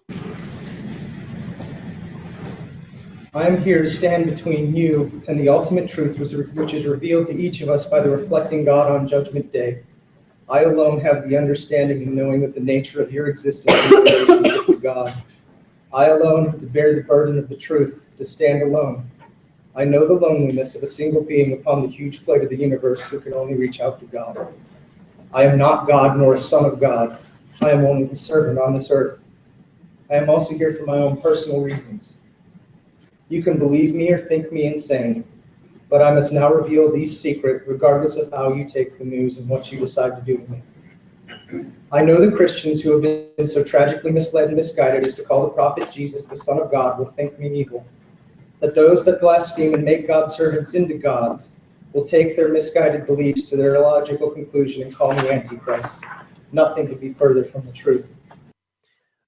I am here to stand between you and the ultimate truth which is revealed to each of us by the reflecting God on Judgment Day. I alone have the understanding and knowing of the nature of your existence in relationship to God. I alone have to bear the burden of the truth, to stand alone. I know the loneliness of a single being upon the huge plate of the universe who can only reach out to God. I am not God nor a son of God. I am only the servant on this earth. I am also here for my own personal reasons. You can believe me or think me insane, but I must now reveal these secrets regardless of how you take the news and what you decide to do with me. I know the Christians who have been so tragically misled and misguided as to call the prophet Jesus the Son of God will think me evil. That those that blaspheme and make God's servants into gods will take their misguided beliefs to their illogical conclusion and call me Antichrist. Nothing could be further from the truth.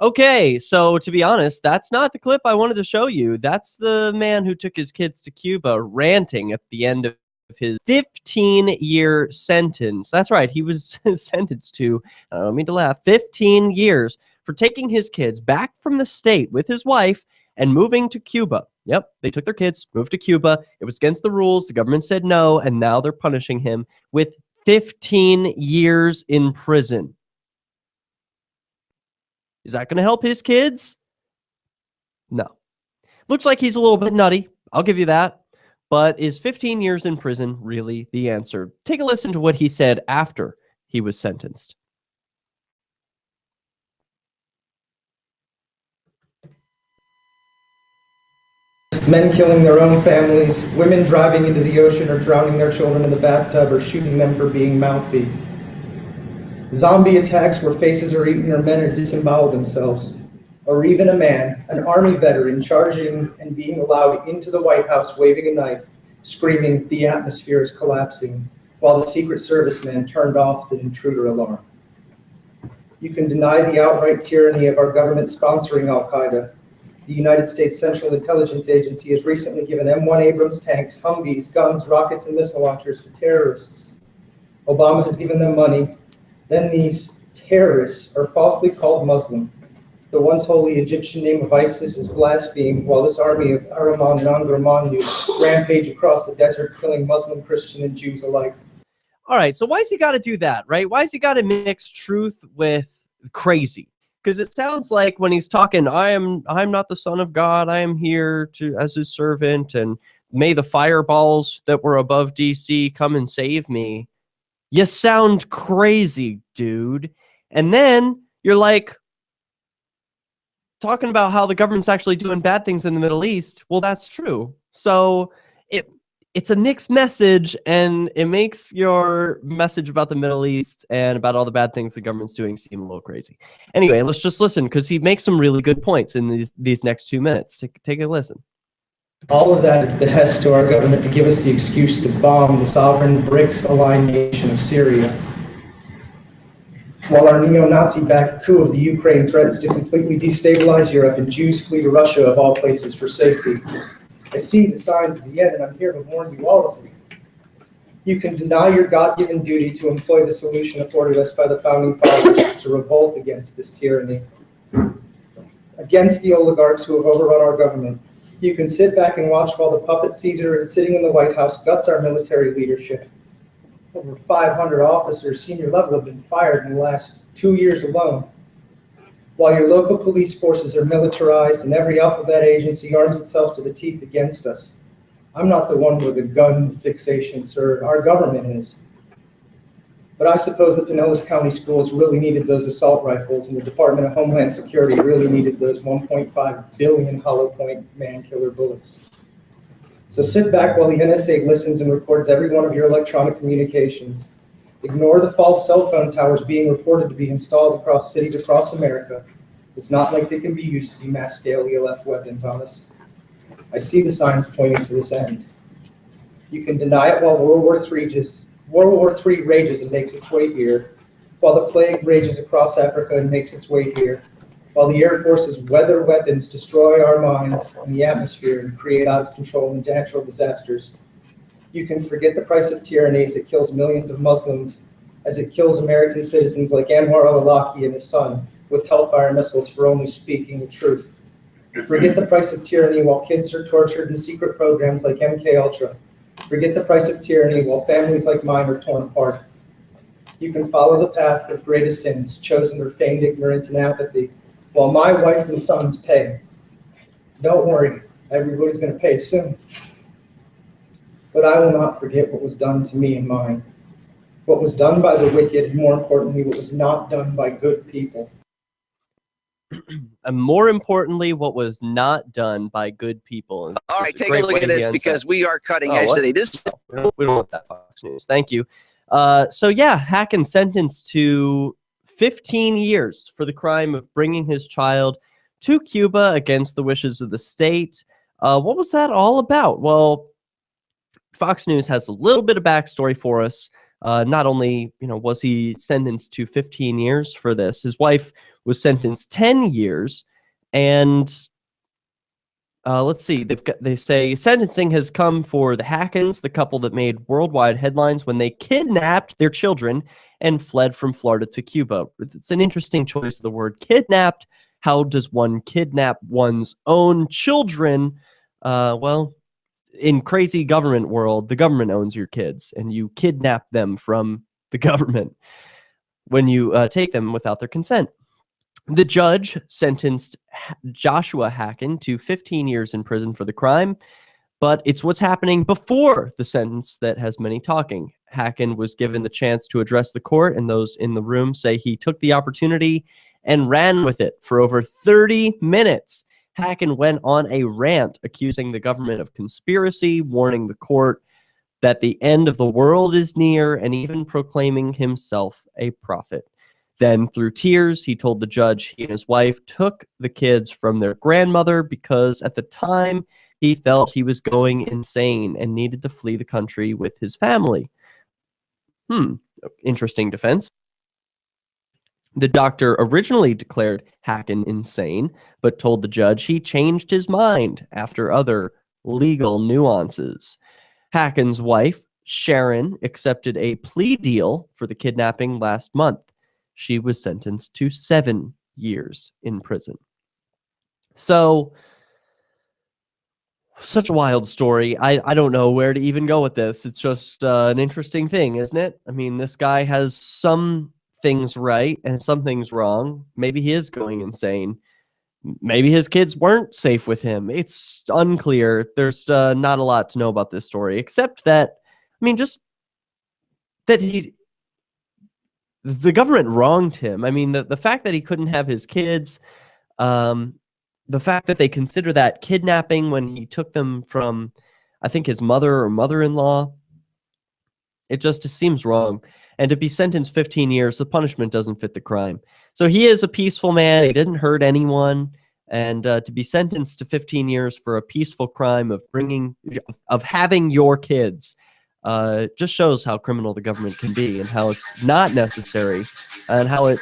Okay, so to be honest, that's not the clip I wanted to show you. That's the man who took his kids to Cuba ranting at the end of his 15-year sentence. That's right, he was sentenced to, I don't mean to laugh, 15 years for taking his kids back from the state with his wife and moving to Cuba. Yep, they took their kids, moved to Cuba. It was against the rules. The government said no, and now they're punishing him with 15 years in prison. Is that going to help his kids? No. Looks like he's a little bit nutty. I'll give you that. But is 15 years in prison really the answer? Take a listen to what he said after he was sentenced. Men killing their own families, women driving into the ocean or drowning their children in the bathtub or shooting them for being mouthy. Zombie attacks where faces are eaten or men are disemboweled themselves. or even a man, an Army veteran, charging and being allowed into the White House waving a knife, screaming, "The atmosphere is collapsing," while the Secret Service man turned off the intruder alarm. You can deny the outright tyranny of our government sponsoring Al-Qaeda. The United States Central Intelligence Agency has recently given M1 Abrams tanks, Humvees, guns, rockets, and missile launchers to terrorists. Obama has given them money. Then these terrorists are falsely called Muslim. The once holy Egyptian name of ISIS is blasphemed, while this army of Ahriman and Angarmanu rampage across the desert, killing Muslim, Christian, and Jews alike. All right, so why's he got to do that, right? Why's he got to mix truth with crazy? Because it sounds like when he's talking, I'm not the son of God. I am here to as his servant, and may the fireballs that were above DC come and save me. You sound crazy, dude. And then you're like talking about how the government's actually doing bad things in the Middle East. Well, that's true. So it's a mixed message, and it makes your message about the Middle East and about all the bad things the government's doing seem a little crazy. Anyway, let's just listen, because he makes some really good points in these next 2 minutes. Take a listen. All of that at the behest to our government to give us the excuse to bomb the sovereign BRICS-aligned nation of Syria. While our neo-Nazi-backed coup of the Ukraine threatens to completely destabilize Europe and Jews flee to Russia of all places for safety. I see the signs of the end, and I'm here to warn you, all of you. You can deny your God-given duty to employ the solution afforded us by the Founding Fathers to revolt against this tyranny, against the oligarchs who have overrun our government. You can sit back and watch while the puppet Caesar sitting in the White House guts our military leadership. Over 500 officers, senior level, have been fired in the last 2 years alone. While your local police forces are militarized and every alphabet agency arms itself to the teeth against us. I'm not the one with a gun fixation, sir. Our government is. But I suppose the Pinellas County schools really needed those assault rifles, and the Department of Homeland Security really needed those 1.5 billion hollow point man-killer bullets. So sit back while the NSA listens and records every one of your electronic communications. Ignore the false cell phone towers being reported to be installed across cities across America. It's not like they can be used to be mass-scale ELF weapons on us. I see the signs pointing to this end. You can deny it while World War III rages and makes its way here, while the plague rages across Africa and makes its way here, while the Air Force's weather weapons destroy our minds and the atmosphere and create out-of-control natural disasters. You can forget the price of tyranny as it kills millions of Muslims, as it kills American citizens like Anwar al-Awlaki and his son with Hellfire missiles for only speaking the truth. Forget the price of tyranny while kids are tortured in secret programs like MKUltra. Forget the price of tyranny while families like mine are torn apart. You can follow the path of greatest sins, chosen through feigned ignorance and apathy, while my wife and sons pay. Don't worry, everybody's going to pay soon. But I will not forget what was done to me and mine. What was done by the wicked, and more importantly, what was not done by good people. And more importantly, what was not done by good people. And all right, take a look at this because we are cutting edge today. We don't want that Fox News. Thank you. So yeah, Hacken sentenced to 15 years for the crime of bringing his child to Cuba against the wishes of the state. What was that all about? Well, Fox News has a little bit of backstory for us. Not only, was he sentenced to 15 years for this, his wife was sentenced 10 years. And let's see, they say sentencing has come for the Hackens, the couple that made worldwide headlines when they kidnapped their children and fled from Florida to Cuba. It's an interesting choice of the word kidnapped. How does one kidnap one's own children? Well, in crazy government world, the government owns your kids, and you kidnap them from the government when you take them without their consent. The judge sentenced Joshua Hacken to 15 years in prison for the crime, but it's what's happening before the sentence that has many talking. Hacken was given the chance to address the court, and those in the room say he took the opportunity and ran with it for over 30 minutes. Hacken went on a rant accusing the government of conspiracy, warning the court that the end of the world is near, and even proclaiming himself a prophet. Then, through tears, he told the judge he and his wife took the kids from their grandmother because at the time he felt he was going insane and needed to flee the country with his family. Interesting defense. The doctor originally declared Hacken insane, but told the judge he changed his mind after other legal nuances. Hacken's wife, Sharon, accepted a plea deal for the kidnapping last month. She was sentenced to 7 years in prison. So, such a wild story. I don't know where to even go with this. It's just an interesting thing, isn't it? I mean, this guy has some things right and some things wrong. Maybe he is going insane. Maybe his kids weren't safe with him. It's unclear. There's not a lot to know about this story, except that, I mean, just that the government wronged him. I mean, the fact that he couldn't have his kids, the fact that they consider that kidnapping when he took them from, I think, his mother or mother-in-law, it just seems wrong. And to be sentenced 15 years, the punishment doesn't fit the crime. So he is a peaceful man. He didn't hurt anyone. And to be sentenced to 15 years for a peaceful crime of having your kids just shows how criminal the government can be and how it's not necessary and how it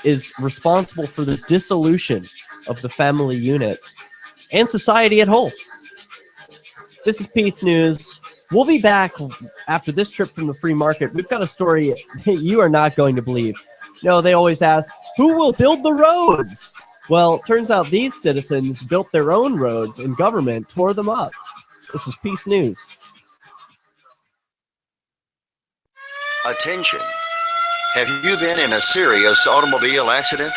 is responsible for the dissolution of the family unit and society at whole. This is Peace News. We'll be back after this trip from the free market. We've got a story you are not going to believe. No, they always ask, who will build the roads? Well, turns out these citizens built their own roads and government tore them up. This is Peace News. Attention. Have you been in a serious automobile accident?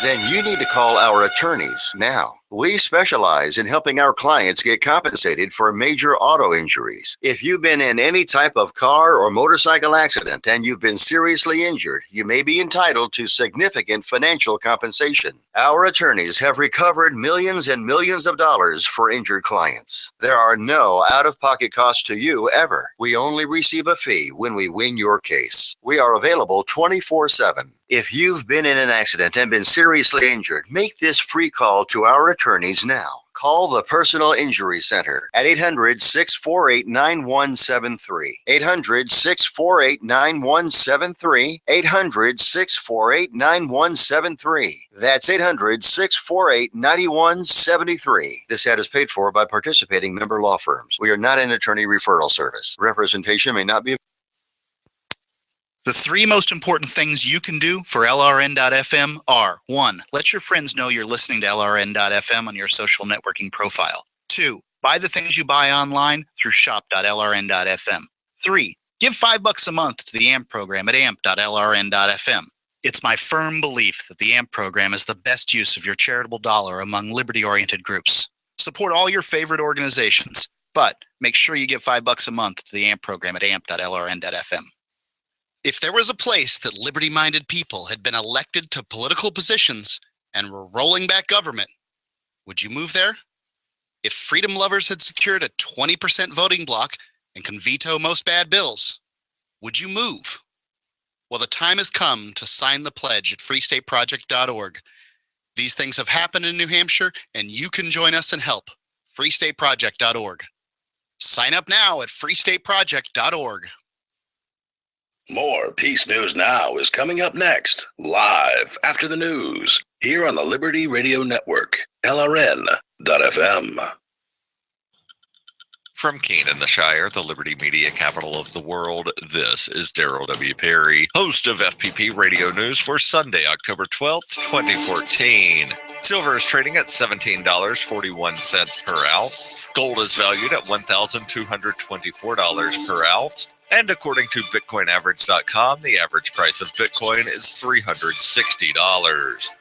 Then you need to call our attorneys now. We specialize in helping our clients get compensated for major auto injuries. If you've been in any type of car or motorcycle accident and you've been seriously injured, you may be entitled to significant financial compensation. Our attorneys have recovered millions and millions of dollars for injured clients. There are no out-of-pocket costs to you ever. We only receive a fee when we win your case. We are available 24/7. If you've been in an accident and been seriously injured, make this free call to our attorneys now. Call the Personal Injury Center at 800-648-9173. 800-648-9173. 800-648-9173. That's 800-648-9173. This ad is paid for by participating member law firms. We are not an attorney referral service. Representation may not be. The 3 most important things you can do for LRN.FM are: 1. Let your friends know you're listening to LRN.FM on your social networking profile. 2. Buy the things you buy online through shop.lrn.fm. 3. Give $5 a month to the AMP program at amp.lrn.fm. It's my firm belief that the AMP program is the best use of your charitable dollar among liberty-oriented groups. Support all your favorite organizations, but make sure you give $5 a month to the AMP program at amp.lrn.fm. If there was a place that liberty-minded people had been elected to political positions and were rolling back government, would you move there? If freedom lovers had secured a 20% voting block and can veto most bad bills, would you move? Well, the time has come to sign the pledge at freestateproject.org. These things have happened in New Hampshire, and you can join us and help. freestateproject.org. Sign up now at freestateproject.org. More Peace News Now is coming up next, live after the news, here on the Liberty Radio Network, LRN.FM. From Keene in the Shire, the Liberty Media capital of the world, this is Daryl W. Perry, host of FPP Radio News for Sunday, October 12th, 2014. Silver is trading at $17.41 per ounce. Gold is valued at $1,224 per ounce. And according to BitcoinAverage.com, the average price of Bitcoin is $360.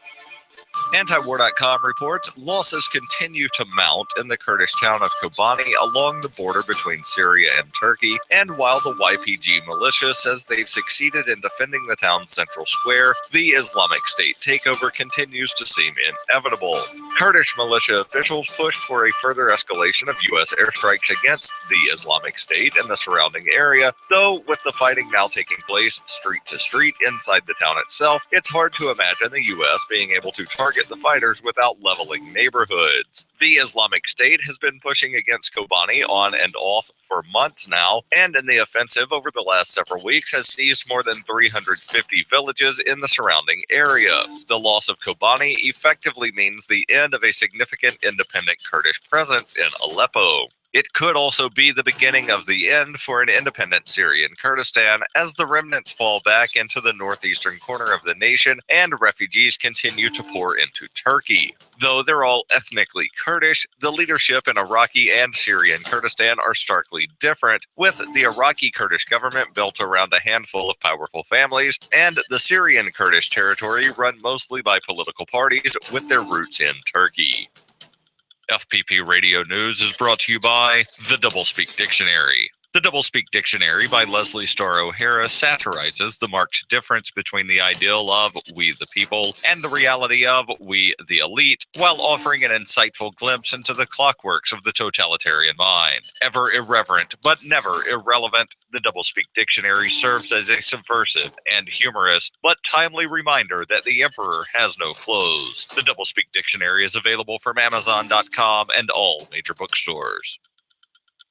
Antiwar.com reports losses continue to mount in the Kurdish town of Kobani along the border between Syria and Turkey, and while the YPG militia says they've succeeded in defending the town's central square, the Islamic State takeover continues to seem inevitable. Kurdish militia officials pushed for a further escalation of U.S. airstrikes against the Islamic State and the surrounding area, though with the fighting now taking place street to street inside the town itself, it's hard to imagine the U.S. being able to target the fighters without leveling neighborhoods. The Islamic State has been pushing against Kobani on and off for months now, and in the offensive over the last several weeks has seized more than 350 villages in the surrounding area. The loss of Kobani effectively means the end of a significant independent Kurdish presence in Aleppo. It could also be the beginning of the end for an independent Syrian Kurdistan as the remnants fall back into the northeastern corner of the nation and refugees continue to pour into Turkey. Though they're all ethnically Kurdish, the leadership in Iraqi and Syrian Kurdistan are starkly different, with the Iraqi Kurdish government built around a handful of powerful families, and the Syrian Kurdish territory run mostly by political parties with their roots in Turkey. FPP Radio News is brought to you by the Doublespeak Dictionary. The Doublespeak Dictionary by Leslie Starr O'Hara satirizes the marked difference between the ideal of we the people and the reality of we the elite, while offering an insightful glimpse into the clockworks of the totalitarian mind. Ever irreverent, but never irrelevant, the Doublespeak Dictionary serves as a subversive and humorous, but timely reminder that the emperor has no clothes. The Doublespeak Dictionary is available from Amazon.com and all major bookstores.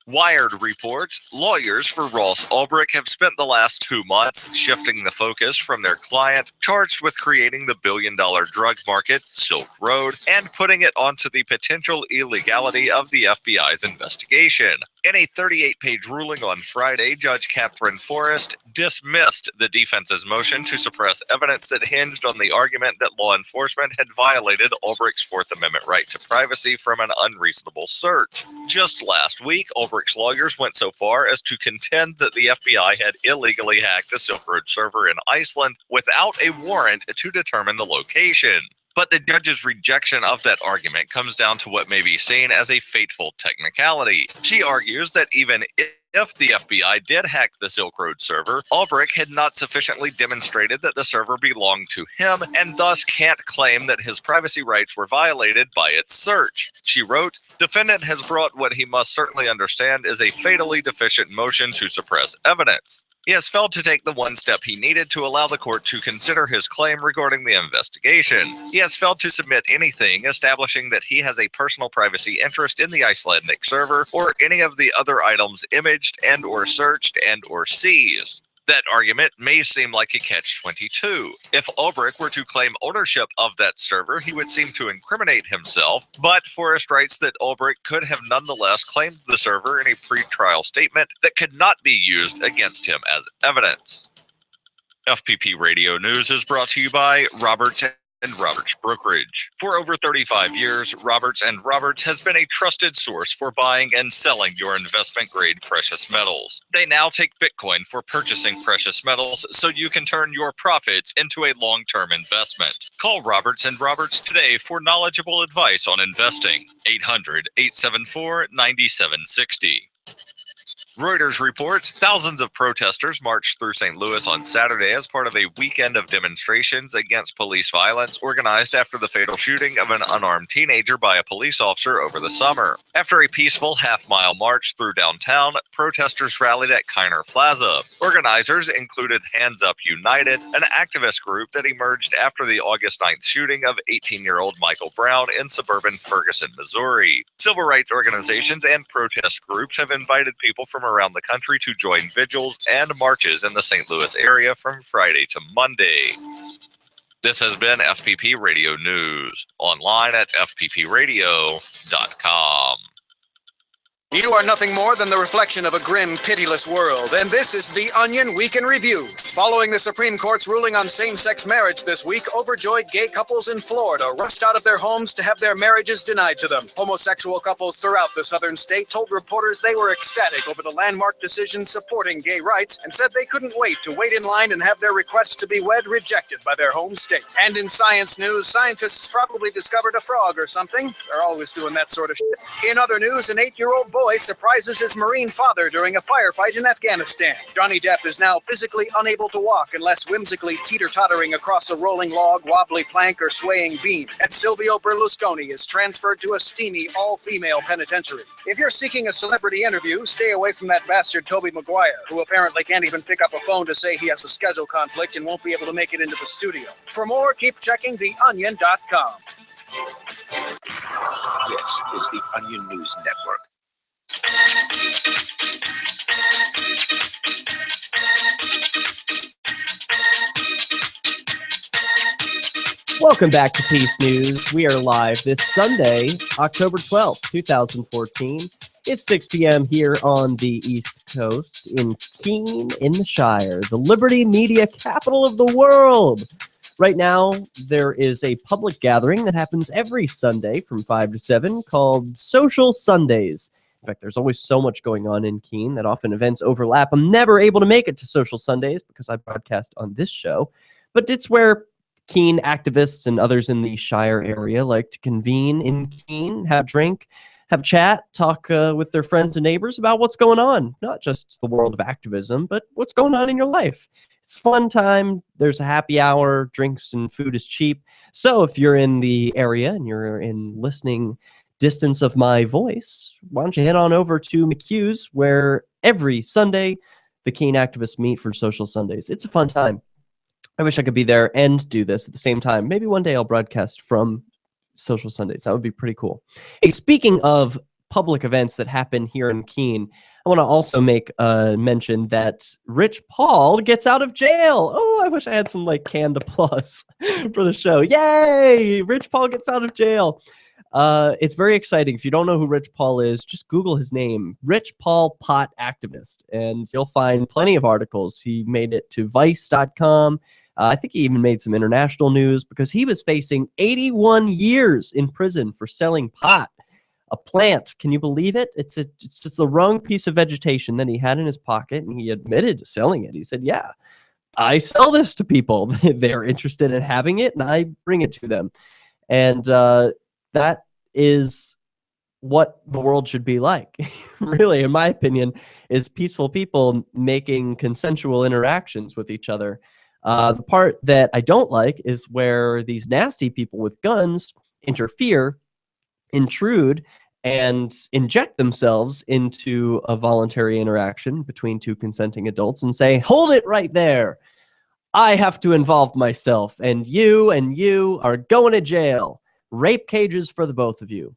Wired reports lawyers for Ross Ulbricht have spent the last 2 months shifting the focus from their client charged with creating the billion-dollar drug market, Silk Road, and putting it onto the potential illegality of the FBI's investigation. In a 38-page ruling on Friday, Judge Catherine Forrest dismissed the defense's motion to suppress evidence that hinged on the argument that law enforcement had violated Ulbricht's Fourth Amendment right to privacy from an unreasonable search. Just last week, Ulbricht's lawyers went so far as to contend that the FBI had illegally hacked a Silk Road server in Iceland without a warrant to determine the location. But the judge's rejection of that argument comes down to what may be seen as a fateful technicality. She argues that even if the FBI did hack the Silk Road server, Ulbricht had not sufficiently demonstrated that the server belonged to him and thus can't claim that his privacy rights were violated by its search. She wrote, "Defendant has brought what he must certainly understand is a fatally deficient motion to suppress evidence. He has failed to take the one step he needed to allow the court to consider his claim regarding the investigation. He has failed to submit anything establishing that he has a personal privacy interest in the Icelandic server or any of the other items imaged and or searched and or seized." That argument may seem like a catch-22. If Ulbricht were to claim ownership of that server, he would seem to incriminate himself, but Forrest writes that Ulbricht could have nonetheless claimed the server in a pre-trial statement that could not be used against him as evidence. FPP Radio News is brought to you by Roberts and Roberts Brokerage. For over 35 years, Roberts and Roberts has been a trusted source for buying and selling your investment-grade precious metals. They now take Bitcoin for purchasing precious metals so you can turn your profits into a long-term investment. Call Roberts and Roberts today for knowledgeable advice on investing. 800-874-9760. Reuters reports thousands of protesters marched through St. Louis on Saturday as part of a weekend of demonstrations against police violence organized after the fatal shooting of an unarmed teenager by a police officer over the summer. After a peaceful half-mile march through downtown, protesters rallied at Kiner Plaza. Organizers included Hands Up United, an activist group that emerged after the August 9th shooting of 18-year-old Michael Brown in suburban Ferguson, Missouri. Civil rights organizations and protest groups have invited people from around the country to join vigils and marches in the St. Louis area from Friday to Monday. This has been FPP Radio News, online at fppradio.com. You are nothing more than the reflection of a grim, pitiless world, and this is The Onion Week in Review. Following the Supreme Court's ruling on same-sex marriage this week, overjoyed gay couples in Florida rushed out of their homes to have their marriages denied to them. Homosexual couples throughout the southern state told reporters they were ecstatic over the landmark decision supporting gay rights and said they couldn't wait in line and have their requests to be wed rejected by their home state. And in science news, scientists probably discovered a frog or something. They're always doing that sort of shit. In other news, an 8-year-old boy surprises his Marine father during a firefight in Afghanistan. Johnny Depp is now physically unable to walk unless whimsically teeter-tottering across a rolling log, wobbly plank, or swaying beam. And Silvio Berlusconi is transferred to a steamy, all-female penitentiary. If you're seeking a celebrity interview, stay away from that bastard Tobey Maguire, who apparently can't even pick up a phone to say he has a schedule conflict and won't be able to make it into the studio. For more, keep checking theonion.com. This is the Onion News Network. Welcome back to Peace News. We are live this Sunday, October 12th, 2014. It's 6 p.m. here on the East Coast in Keene in the Shire, the Liberty Media capital of the world. Right now, there is a public gathering that happens every Sunday from 5 to 7 called Social Sundays. In fact, there's always so much going on in Keene that often events overlap. I'm never able to make it to Social Sundays because I broadcast on this show, but it's where Keene activists and others in the Shire area like to convene in Keene, have a drink, have a chat, talk with their friends and neighbors about what's going on, not just the world of activism, but what's going on in your life. It's a fun time. There's a happy hour. Drinks and food is cheap. So if you're in the area and you're in listening distance of my voice, why don't you head on over to McHugh's, where every Sunday the Keene activists meet for Social Sundays. It's a fun time. I wish I could be there and do this at the same time. Maybe one day I'll broadcast from Social Sundays. That would be pretty cool. Hey, speaking of public events that happen here in Keene, I want to also make a mention that Rich Paul gets out of jail. Oh, I wish I had some canned applause for the show. Yay! Rich Paul gets out of jail. It's very exciting. If you don't know who Rich Paul is, just Google his name, Rich Paul Pot Activist, and you'll find plenty of articles. He made it to Vice.com. I think he even made some international news because he was facing 81 years in prison for selling pot, a plant. Can you believe it? It's just the wrong piece of vegetation that he had in his pocket, and he admitted to selling it. He said, yeah, I sell this to people. They're interested in having it, and I bring it to them. And that is what the world should be like, really, in my opinion, is peaceful people making consensual interactions with each other. The part that I don't like is where these nasty people with guns interfere, intrude, and inject themselves into a voluntary interaction between two consenting adults and say, hold it right there. I have to involve myself, and you are going to jail. Rape cages for the both of you.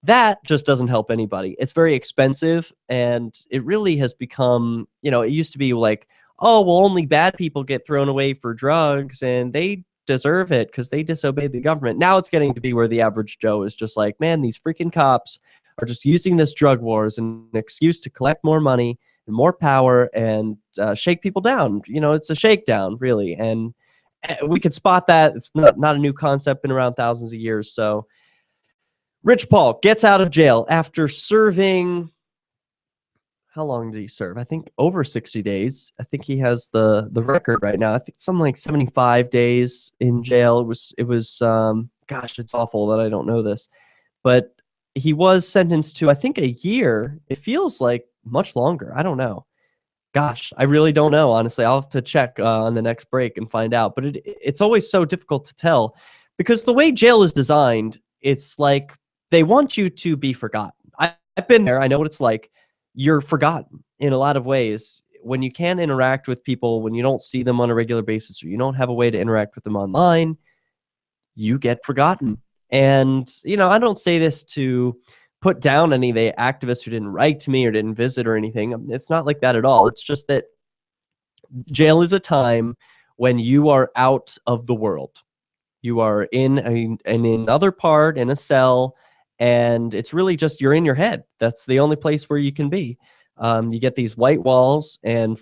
That just doesn't help anybody. It's very expensive, and it really has become, it used to be like, oh, well, only bad people get thrown away for drugs, and they deserve it because they disobeyed the government. Now it's getting to be where the average Joe is just like, man, these freaking cops are just using this drug war as an excuse to collect more money and more power and shake people down. It's a shakedown, really, and we could spot that. It's not a new concept, been around thousands of years. So Rich Paul gets out of jail after serving, how long did he serve? I think over 60 days. I think he has the record right now. I think something like 75 days in jail. It was gosh, it's awful that I don't know this. But he was sentenced to, I think, a year. It feels like much longer. I don't know. Gosh, I really don't know, honestly. I'll have to check on the next break and find out. But it's always so difficult to tell because the way jail is designed, it's like they want you to be forgotten. I've been there. I know what it's like. You're forgotten in a lot of ways. When you can't interact with people, when you don't see them on a regular basis, or you don't have a way to interact with them online, you get forgotten. And, I don't say this to put down any of the activists who didn't write to me or didn't visit or anything. It's not like that at all. It's just that jail is a time when you are out of the world. You are in another part, in a cell, and it's really just you're in your head. That's the only place where you can be. You get these white walls and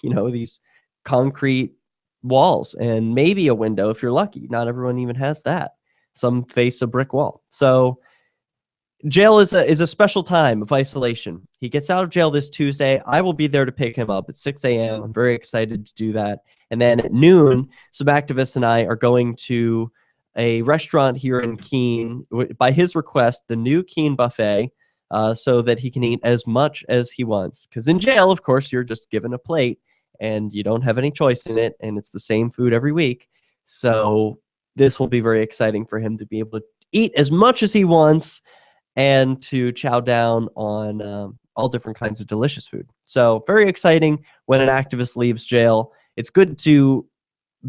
these concrete walls and maybe a window if you're lucky. Not everyone even has that. Some face a brick wall. So jail is a special time of isolation. He gets out of jail this Tuesday. I will be there to pick him up at 6 a.m. I'm very excited to do that. And then at noon, some activists and I are going to a restaurant here in Keene, by his request, the new Keene buffet, so that he can eat as much as he wants. Because in jail, of course, you're just given a plate and you don't have any choice in it, and it's the same food every week. So this will be very exciting for him to be able to eat as much as he wants and to chow down on all different kinds of delicious food. So very exciting when an activist leaves jail. It's good to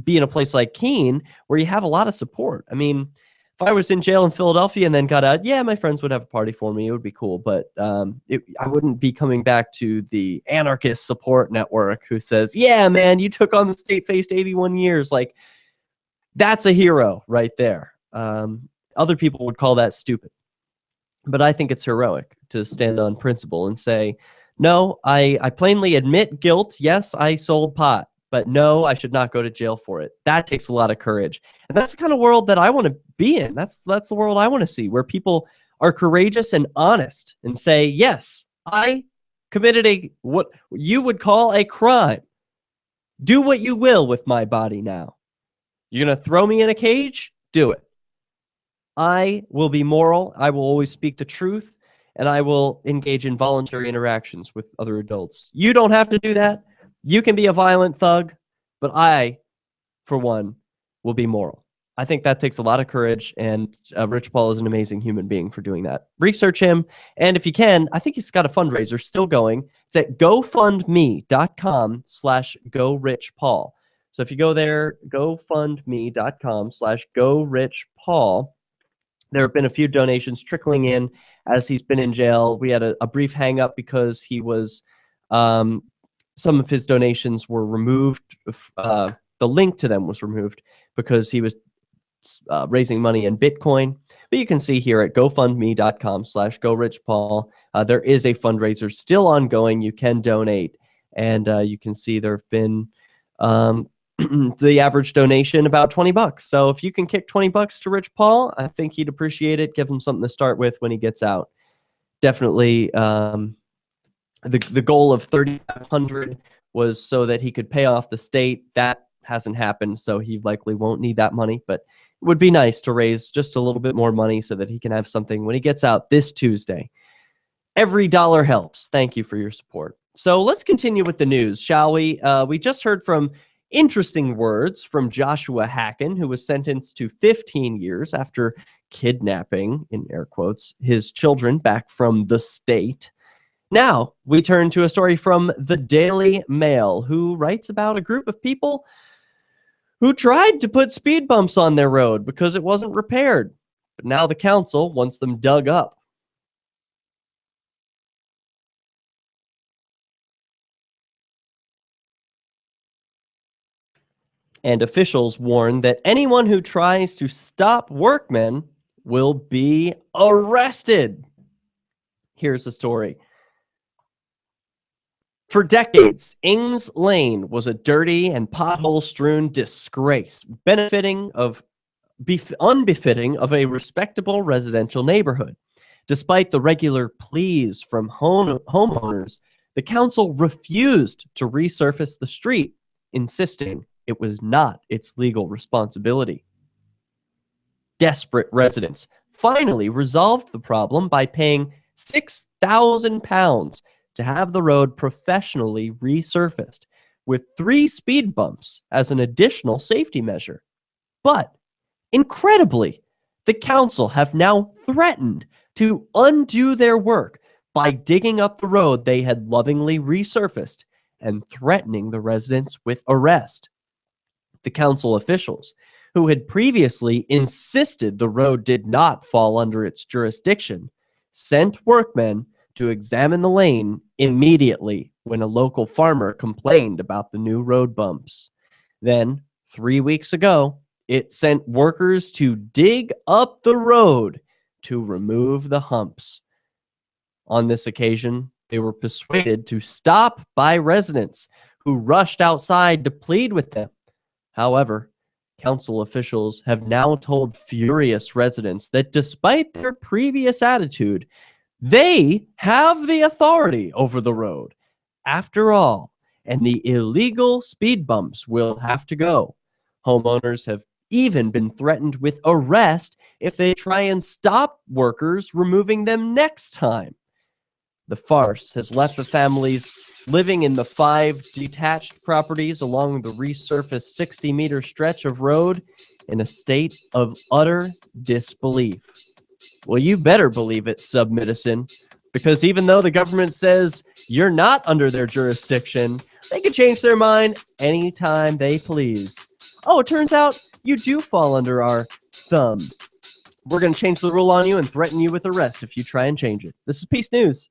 be in a place like Keene where you have a lot of support. I mean, if I was in jail in Philadelphia and then got out, yeah, my friends would have a party for me. It would be cool. But I wouldn't be coming back to the anarchist support network who says, yeah, man, you took on the state, faced 81 years. Like, that's a hero right there. Other people would call that stupid. But I think it's heroic to stand on principle and say, no, I plainly admit guilt. Yes, I sold pot. But no, I should not go to jail for it. That takes a lot of courage. And that's the kind of world that I want to be in. That's the world I want to see, where people are courageous and honest and say, yes, I committed what you would call a crime. Do what you will with my body now. You're going to throw me in a cage? Do it. I will be moral. I will always speak the truth, and I will engage in voluntary interactions with other adults. You don't have to do that. You can be a violent thug, but I, for one, will be moral. I think that takes a lot of courage, and Rich Paul is an amazing human being for doing that. Research him, and if you can, I think he's got a fundraiser still going. It's at gofundme.com/GoRichPaul. So if you go there, gofundme.com/GoRichPaul, there have been a few donations trickling in as he's been in jail. We had a brief hang up because he was... some of his donations were removed. The link to them was removed because he was raising money in Bitcoin. But you can see here at gofundme.com/GoRichPaul, there is a fundraiser still ongoing. You can donate. And you can see there have been the average donation about $20. So if you can kick $20 to Rich Paul, I think he'd appreciate it. Give him something to start with when he gets out. Definitely... The goal of $3,500 was so that he could pay off the state. That hasn't happened, so he likely won't need that money. But it would be nice to raise just a little bit more money so that he can have something when he gets out this Tuesday. Every dollar helps. Thank you for your support. So let's continue with the news, shall we? We just heard from interesting words from Joshua Hacken, who was sentenced to 15 years after kidnapping, in air quotes, his children back from the state. Now, we turn to a story from the Daily Mail, who writes about a group of people who tried to put speed bumps on their road because it wasn't repaired. But now the council wants them dug up. And officials warn that anyone who tries to stop workmen will be arrested. Here's the story. For decades, Ings Lane was a dirty and pothole-strewn disgrace, unbefitting of a respectable residential neighborhood. Despite the regular pleas from homeowners, the council refused to resurface the street, insisting it was not its legal responsibility. Desperate residents finally resolved the problem by paying £6,000 to have the road professionally resurfaced, with 3 speed bumps as an additional safety measure. But, incredibly, the council have now threatened to undo their work by digging up the road they had lovingly resurfaced and threatening the residents with arrest. The council officials, who had previously insisted the road did not fall under its jurisdiction, sent workmen to examine the lane immediately when a local farmer complained about the new road bumps. Then, 3 weeks ago, it sent workers to dig up the road to remove the humps. On this occasion, they were persuaded to stop by residents who rushed outside to plead with them. However, council officials have now told furious residents that despite their previous attitude, they have the authority over the road. After all, and the illegal speed bumps will have to go. Homeowners have even been threatened with arrest if they try and stop workers removing them next time. The farce has left the families living in the 5 detached properties along the resurfaced 60-meter stretch of road in a state of utter disbelief. Well, you better believe it, Submedicine, because even though the government says you're not under their jurisdiction, they can change their mind anytime they please. Oh, it turns out you do fall under our thumb. We're going to change the rule on you and threaten you with arrest if you try and change it. This is Peace News.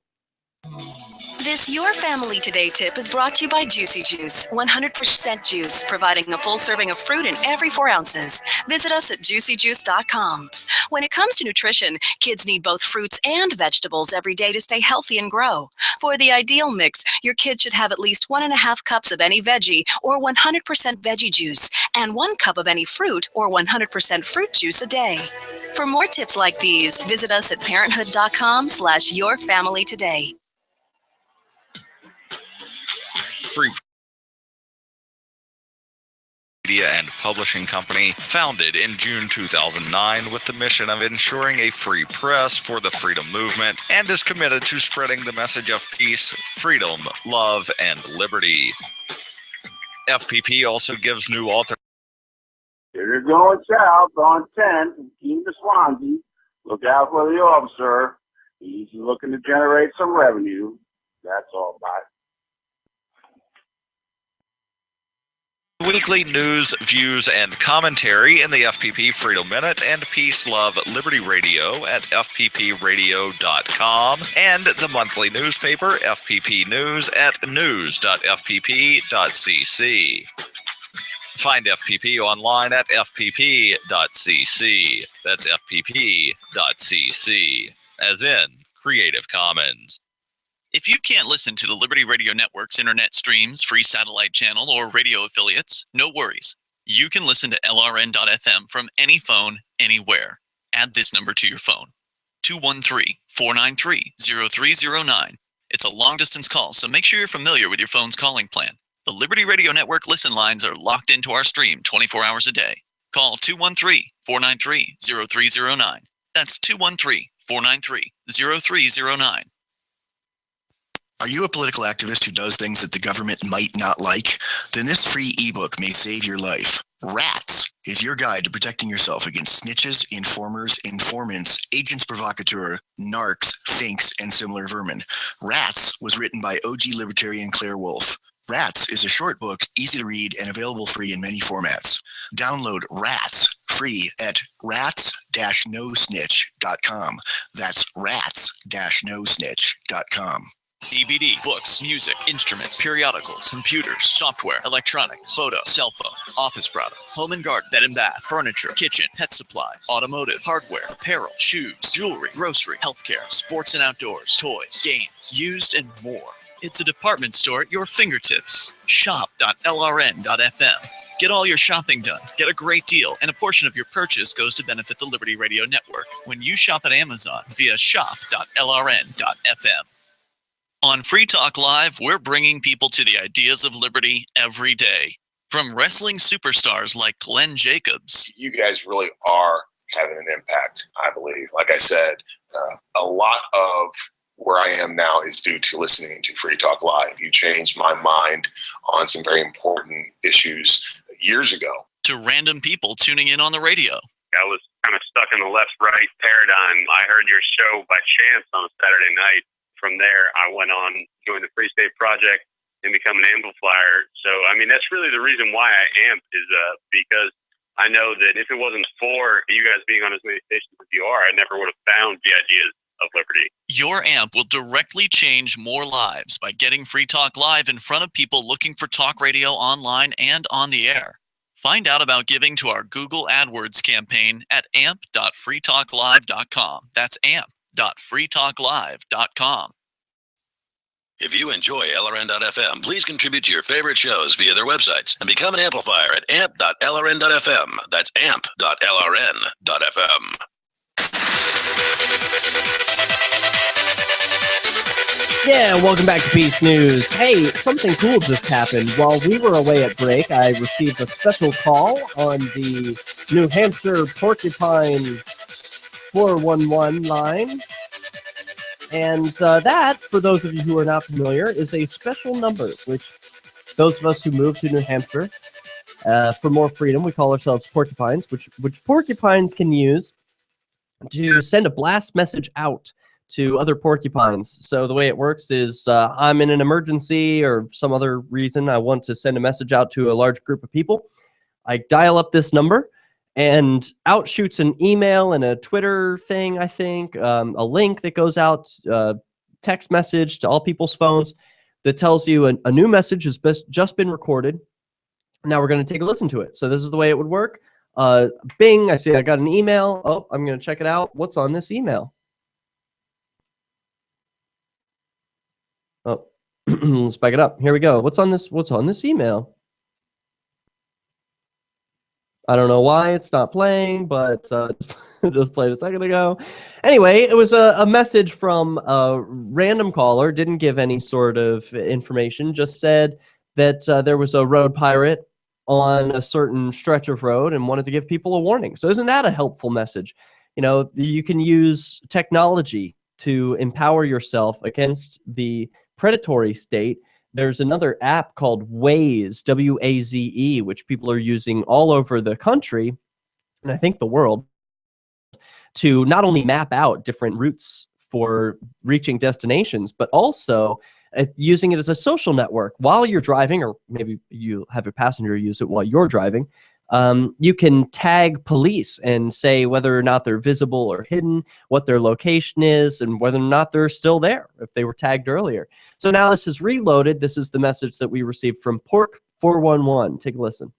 This Your Family Today tip is brought to you by Juicy Juice, 100% juice, providing a full serving of fruit in every 4 ounces. Visit us at juicyjuice.com. When it comes to nutrition, kids need both fruits and vegetables every day to stay healthy and grow. For the ideal mix, your kid should have at least 1.5 cups of any veggie or 100% veggie juice, and 1 cup of any fruit or 100% fruit juice a day. For more tips like these, visit us at parenthood.com/yourfamilytoday. Free Media and Publishing Company, founded in June 2009 with the mission of ensuring a free press for the freedom movement, and is committed to spreading the message of peace, freedom, love, and liberty. FPP also gives new authors. If you're going south on 10 from Keene to Swansea, look out for the officer. He's looking to generate some revenue. That's all. Bye. Weekly news, views, and commentary in the FPP Freedom Minute and Peace, Love, Liberty Radio at fppradio.com, and the monthly newspaper FPP News at news.fpp.cc. Find FPP online at fpp.cc. That's fpp.cc, as in Creative Commons. If you can't listen to the Liberty Radio Network's internet streams, free satellite channel, or radio affiliates, no worries. You can listen to LRN.FM from any phone, anywhere. Add this number to your phone, 213-493-0309. It's a long-distance call, so make sure you're familiar with your phone's calling plan. The Liberty Radio Network listen lines are locked into our stream 24 hours a day. Call 213-493-0309. That's 213-493-0309. Are you a political activist who does things that the government might not like? Then this free ebook may save your life. Rats is your guide to protecting yourself against snitches, informers, informants, agents provocateur, narcs, finks, and similar vermin. Rats was written by OG libertarian Claire Wolfe. Rats is a short book, easy to read, and available free in many formats. Download Rats free at rats-nosnitch.com. That's rats-nosnitch.com. DVD, books, music, instruments, periodicals, computers, software, electronics, photo, cell phone, office products, home and garden, bed and bath, furniture, kitchen, pet supplies, automotive, hardware, apparel, shoes, jewelry, grocery, healthcare, sports and outdoors, toys, games, used, and more. It's a department store at your fingertips. Shop.lrn.fm. Get all your shopping done, get a great deal, and a portion of your purchase goes to benefit the Liberty Radio Network when you shop at Amazon via shop.lrn.fm. On Free Talk Live, we're bringing people to the ideas of liberty every day. From wrestling superstars like Glenn Jacobs. You guys really are having an impact, I believe. Like I said, a lot of where I am now is due to listening to Free Talk Live. You changed my mind on some very important issues years ago. To random people tuning in on the radio. I was kind of stuck in the left-right paradigm. I heard your show by chance on a Saturday night. From there, I went on, joined the Free State Project, and become an amplifier. So, I mean, that's really the reason why I amp is because I know that if it wasn't for you guys being on as many stations as you are, I never would have found the ideas of liberty. Your amp will directly change more lives by getting Free Talk Live in front of people looking for talk radio online and on the air. Find out about giving to our Google AdWords campaign at amp.freetalklive.com. That's amp.freetalklive.com. If you enjoy LRN.FM, please contribute to your favorite shows via their websites and become an amplifier at amp.lrn.fm. That's amp.lrn.fm. Yeah, welcome back to Peace News. Hey, something cool just happened. While we were away at break, I received a special call on the New Hampshire Porcupine 411 line. And that, for those of you who are not familiar, is a special number, which those of us who moved to New Hampshire for more freedom, we call ourselves porcupines, which porcupines can use to send a blast message out to other porcupines. So the way it works is I'm in an emergency or some other reason I want to send a message out to a large group of people. I dial up this number, and out shoots an email and a Twitter thing, I think, a link that goes out, text message to all people's phones that tells you a new message has just been recorded. Now we're going to take a listen to it. So this is the way it would work. Bing, I see I got an email. Oh, I'm going to check it out. What's on this email? Oh, let's back it up. Here we go. What's on this email? I don't know why it's not playing, but just played a second ago. Anyway, it was a message from a random caller, didn't give any sort of information, just said that there was a road pirate on a certain stretch of road and wanted to give people a warning. So isn't that a helpful message? You know, you can use technology to empower yourself against the predatory state. There's another app called Waze, W-A-Z-E, which people are using all over the country, and I think the world, to not only map out different routes for reaching destinations, but also using it as a social network while you're driving, or maybe you have a passenger use it while you're driving. You can tag police and say whether or not they're visible or hidden, what their location is, and whether or not they're still there if they were tagged earlier. So now this is reloaded. This is the message that we received from Pork 411. Take a listen.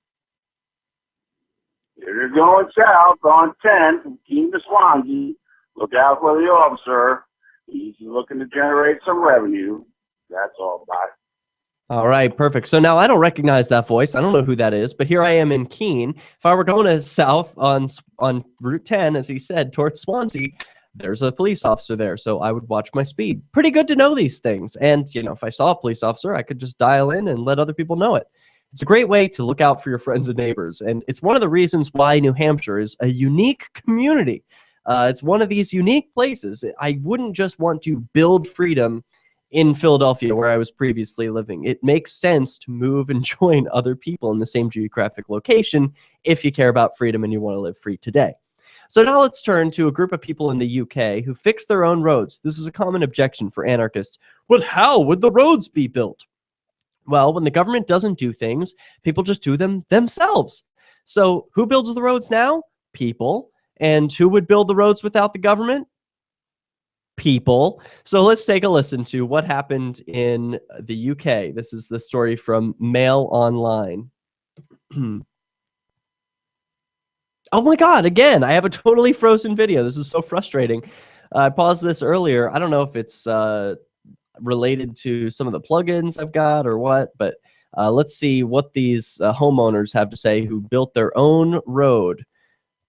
If you're going south on 10 from Keene to Swansea, look out for the officer. He's looking to generate some revenue. That's all. Bye. All right, perfect. So now I don't recognize that voice. I don't know who that is, but here I am in Keene. If I were going to south on Route 10, as he said, towards Swansea, there's a police officer there, so I would watch my speed. Pretty good to know these things. And, you know, if I saw a police officer, I could just dial in and let other people know it. It's a great way to look out for your friends and neighbors, and it's one of the reasons why New Hampshire is a unique community. It's one of these unique places. I wouldn't just want to build freedom in Philadelphia, where I was previously living. It makes sense to move and join other people in the same geographic location if you care about freedom and you want to live free today. So now let's turn to a group of people in the UK who fix their own roads. This is a common objection for anarchists. But how would the roads be built? Well, when the government doesn't do things, people just do them themselves. So who builds the roads now? People. And who would build the roads without the government? People. So let's take a listen to what happened in the UK. This is the story from Mail Online. Oh my God, again, I have a totally frozen video. This is so frustrating. I paused this earlier. I don't know if it's related to some of the plugins I've got or what, but let's see what these homeowners have to say who built their own road.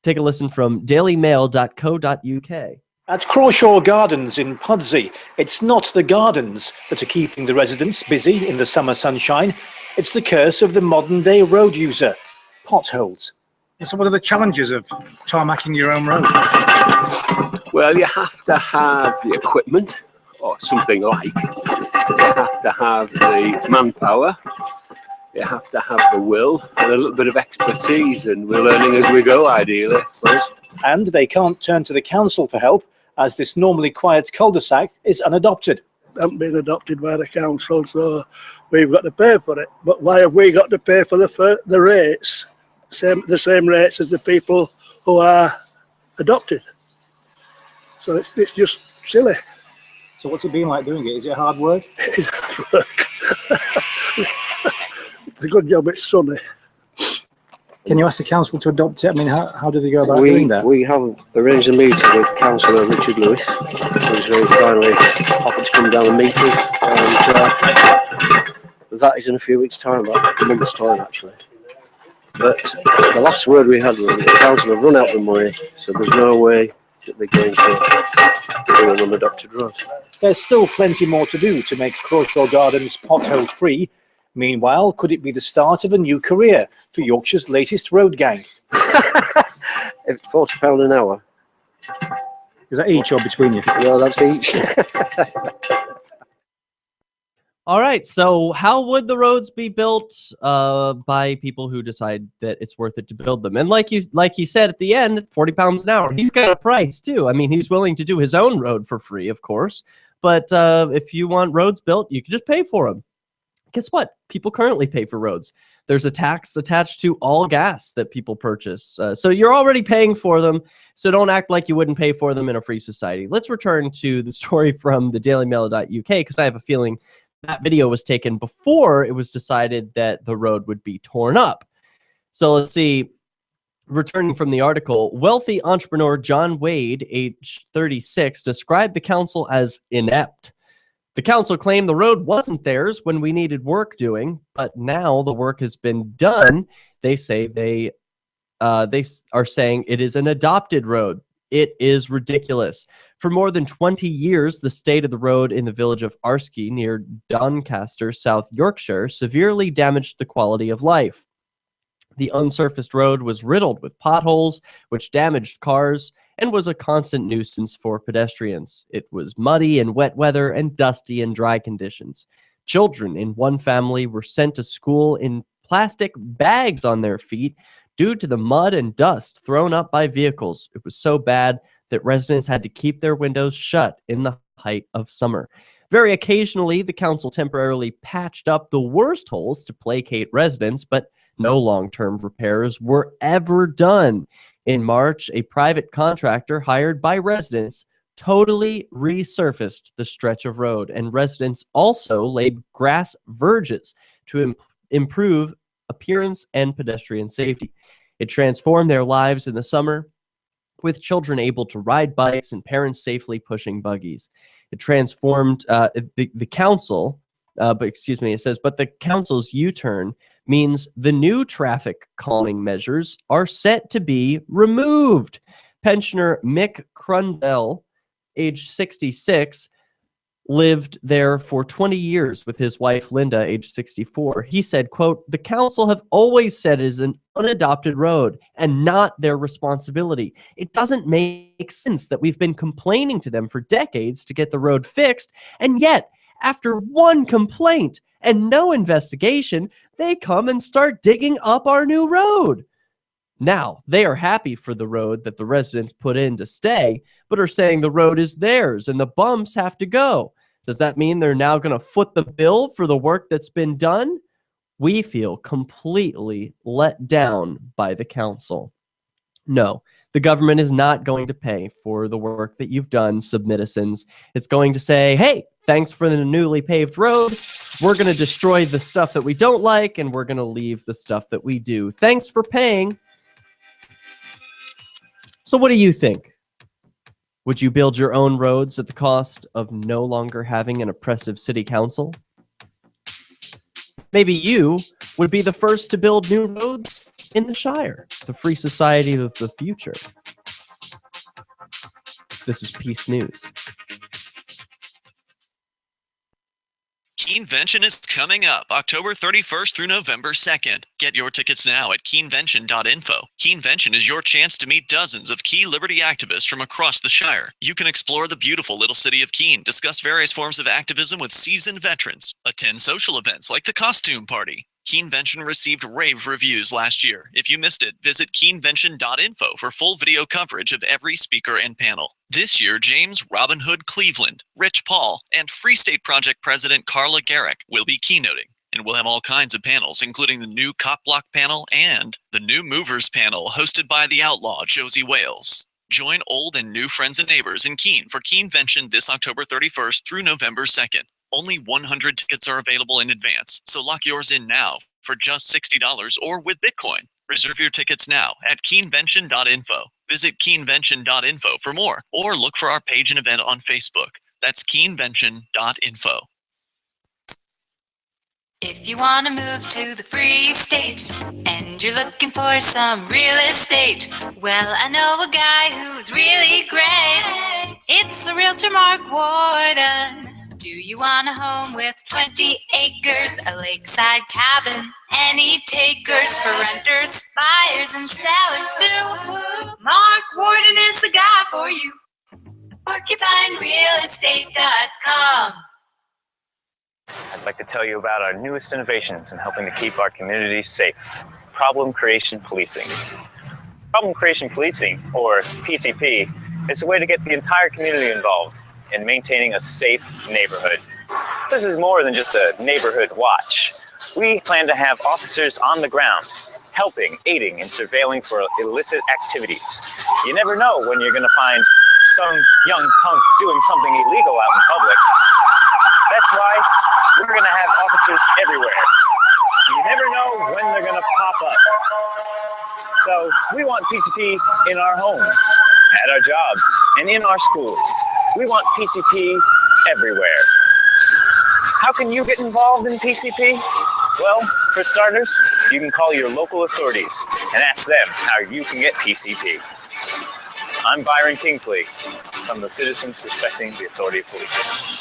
Take a listen from dailymail.co.uk. At Crawshaw Gardens in Pudsey, it's not the gardens that are keeping the residents busy in the summer sunshine. It's the curse of the modern-day road user, potholes. So what are the challenges of tarmacking your own road? Well, you have to have the equipment, or something like. You have to have the manpower. You have to have the will and a little bit of expertise, and we're learning as we go, ideally, I suppose. And they can't turn to the council for help, as this normally quiet cul-de-sac is unadopted. Haven't been adopted by the council, so we've got to pay for it. But why have we got to pay for the rates? The same rates as the people who are adopted. So it's just silly. So what's it been like doing it? Is it hard work? It's hard work. It's a good job it's sunny. Can you ask the council to adopt it? I mean, how do they go about doing that? We have arranged a meeting with Councillor Richard Lewis, who's very kindly offered to come down and meet us, and that is in a few weeks' time, about a month's time actually. But the last word we had was the council have run out of money, so there's no way that they're going to do an unadopted road. There's still plenty more to do to make Crawshaw Gardens pothole-free. Meanwhile, could it be the start of a new career for Yorkshire's latest road gang? £40 an hour. Is that each or between you? No, that's each. All right. So how would the roads be built by people who decide that it's worth it to build them? And like you said at the end, £40 an hour, he's got a price too. I mean, he's willing to do his own road for free, of course. But if you want roads built, you can just pay for them. Guess what? People currently pay for roads. There's a tax attached to all gas that people purchase. So you're already paying for them. So don't act like you wouldn't pay for them in a free society. Let's return to the story from the dailymail.uk, because I have a feeling that video was taken before it was decided that the road would be torn up. So let's see. Returning from the article, wealthy entrepreneur John Wade, age 36, described the council as inept. The council claimed the road wasn't theirs when we needed work doing, but now the work has been done. They say they are saying it is an adopted road. It is ridiculous. For more than 20 years, the state of the road in the village of Arskey near Doncaster, South Yorkshire, severely damaged the quality of life. The unsurfaced road was riddled with potholes, which damaged cars, and was a constant nuisance for pedestrians. It was muddy in wet weather and dusty in dry conditions. Children in one family were sent to school in plastic bags on their feet due to the mud and dust thrown up by vehicles. It was so bad that residents had to keep their windows shut in the height of summer. Very occasionally, the council temporarily patched up the worst holes to placate residents, but no long-term repairs were ever done. In March, a private contractor hired by residents totally resurfaced the stretch of road, and residents also laid grass verges to improve appearance and pedestrian safety. It transformed their lives in the summer, with children able to ride bikes and parents safely pushing buggies. It transformed the council, it says, but the council's U-turn means the new traffic calming measures are set to be removed. Pensioner Mick Crundell, age 66, lived there for 20 years with his wife Linda, age 64. He said, quote, "The council have always said it is an unadopted road and not their responsibility. It doesn't make sense that we've been complaining to them for decades to get the road fixed, and yet, after one complaint and no investigation, they come and start digging up our new road." Now, they are happy for the road that the residents put in to stay, but are saying the road is theirs and the bumps have to go. Does that mean they're now going to foot the bill for the work that's been done? We feel completely let down by the council. No, the government is not going to pay for the work that you've done, submitisons. It's going to say, hey, thanks for the newly paved road. We're going to destroy the stuff that we don't like, and we're going to leave the stuff that we do. Thanks for paying. So what do you think? Would you build your own roads at the cost of no longer having an oppressive city council? Maybe you would be the first to build new roads in the Shire, the free society of the future. This is Peace News. Keenvention is coming up October 31st through November 2nd. Get your tickets now at keenvention.info. Keenvention is your chance to meet dozens of key liberty activists from across the Shire. You can explore the beautiful little city of Keene, discuss various forms of activism with seasoned veterans, attend social events like the costume party. Keenvention received rave reviews last year. If you missed it, visit keenvention.info for full video coverage of every speaker and panel. This year, James Robin Hood Cleveland, Rich Paul, and Free State Project President Carla Garrick will be keynoting. And we'll have all kinds of panels, including the new Cop Block panel and the new Movers panel hosted by the outlaw Josie Wales. Join old and new friends and neighbors in Keene for Keenvention this October 31st through November 2nd. Only 100 tickets are available in advance, so lock yours in now for just $60 or with Bitcoin. Reserve your tickets now at keenvention.info. Visit keenvention.info for more, or look for our page and event on Facebook. That's keenvention.info. If you want to move to the free state and you're looking for some real estate, well, I know a guy who's really great. It's the realtor Mark Warden. Do you want a home with 20 acres, a lakeside cabin, any takers for renters, buyers, and sellers too? Mark Warden is the guy for you. PorcupineRealEstate.com. I'd like to tell you about our newest innovations in helping to keep our communities safe. Problem Creation Policing. Problem Creation Policing, or PCP, is a way to get the entire community involved in maintaining a safe neighborhood. This is more than just a neighborhood watch. We plan to have officers on the ground, helping, aiding, and surveilling for illicit activities. You never know when you're going to find some young punk doing something illegal out in public. That's why we're going to have officers everywhere. You never know when they're going to pop up. So we want PCP in our homes, at our jobs, and in our schools. We want PCP everywhere. How can you get involved in PCP? Well, for starters, you can call your local authorities and ask them how you can get PCP. I'm Byron Kingsley from the Citizens Respecting the Authority of Police.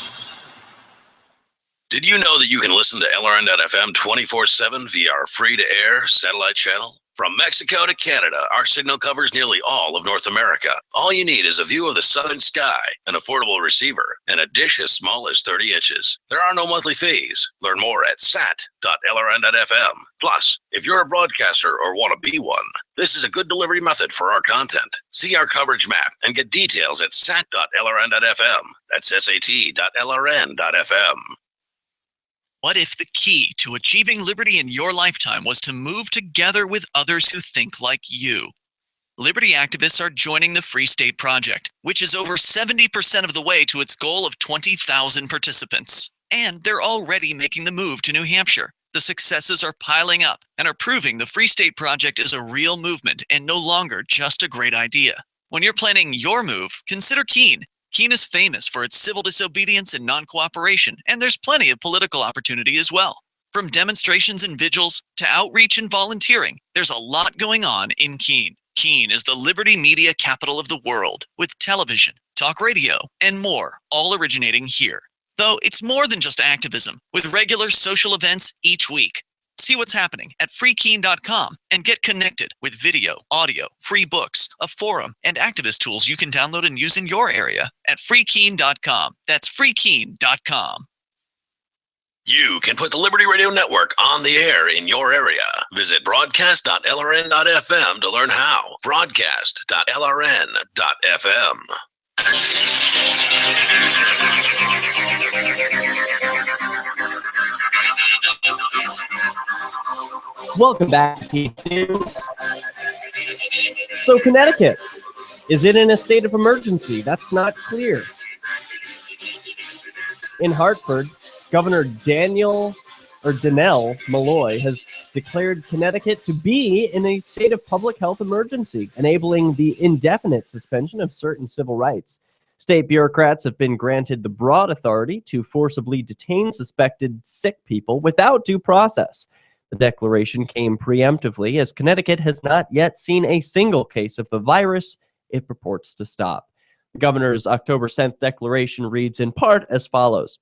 Did you know that you can listen to LRN.FM 24/7 via our free-to-air satellite channel? From Mexico to Canada, our signal covers nearly all of North America. All you need is a view of the southern sky, an affordable receiver, and a dish as small as 30 inches. There are no monthly fees. Learn more at sat.lrn.fm. Plus, if you're a broadcaster or want to be one, this is a good delivery method for our content. See our coverage map and get details at sat.lrn.fm. That's sat.lrn.fm. What if the key to achieving liberty in your lifetime was to move together with others who think like you? Liberty activists are joining the Free State Project, which is over 70% of the way to its goal of 20,000 participants. And they're already making the move to New Hampshire. The successes are piling up and are proving the Free State Project is a real movement and no longer just a great idea. When you're planning your move, consider Keene. Keene is famous for its civil disobedience and non-cooperation, and there's plenty of political opportunity as well. From demonstrations and vigils to outreach and volunteering, there's a lot going on in Keene. Keene is the liberty media capital of the world, with television, talk radio, and more, all originating here. Though it's more than just activism, with regular social events each week. See what's happening at freekeene.com and get connected with video, audio, free books, a forum, and activist tools you can download and use in your area at freekeene.com. That's freekeene.com. You can put the Liberty Radio Network on the air in your area. Visit broadcast.lrn.fm to learn how. Broadcast.lrn.fm. Welcome back to Pete's News. So Connecticut, is it in a state of emergency? That's not clear. In Hartford, Governor Dannell Malloy has declared Connecticut to be in a state of public health emergency, enabling the indefinite suspension of certain civil rights. State bureaucrats have been granted the broad authority to forcibly detain suspected sick people without due process. The declaration came preemptively as Connecticut has not yet seen a single case of the virus it purports to stop. The governor's October 7th declaration reads in part as follows.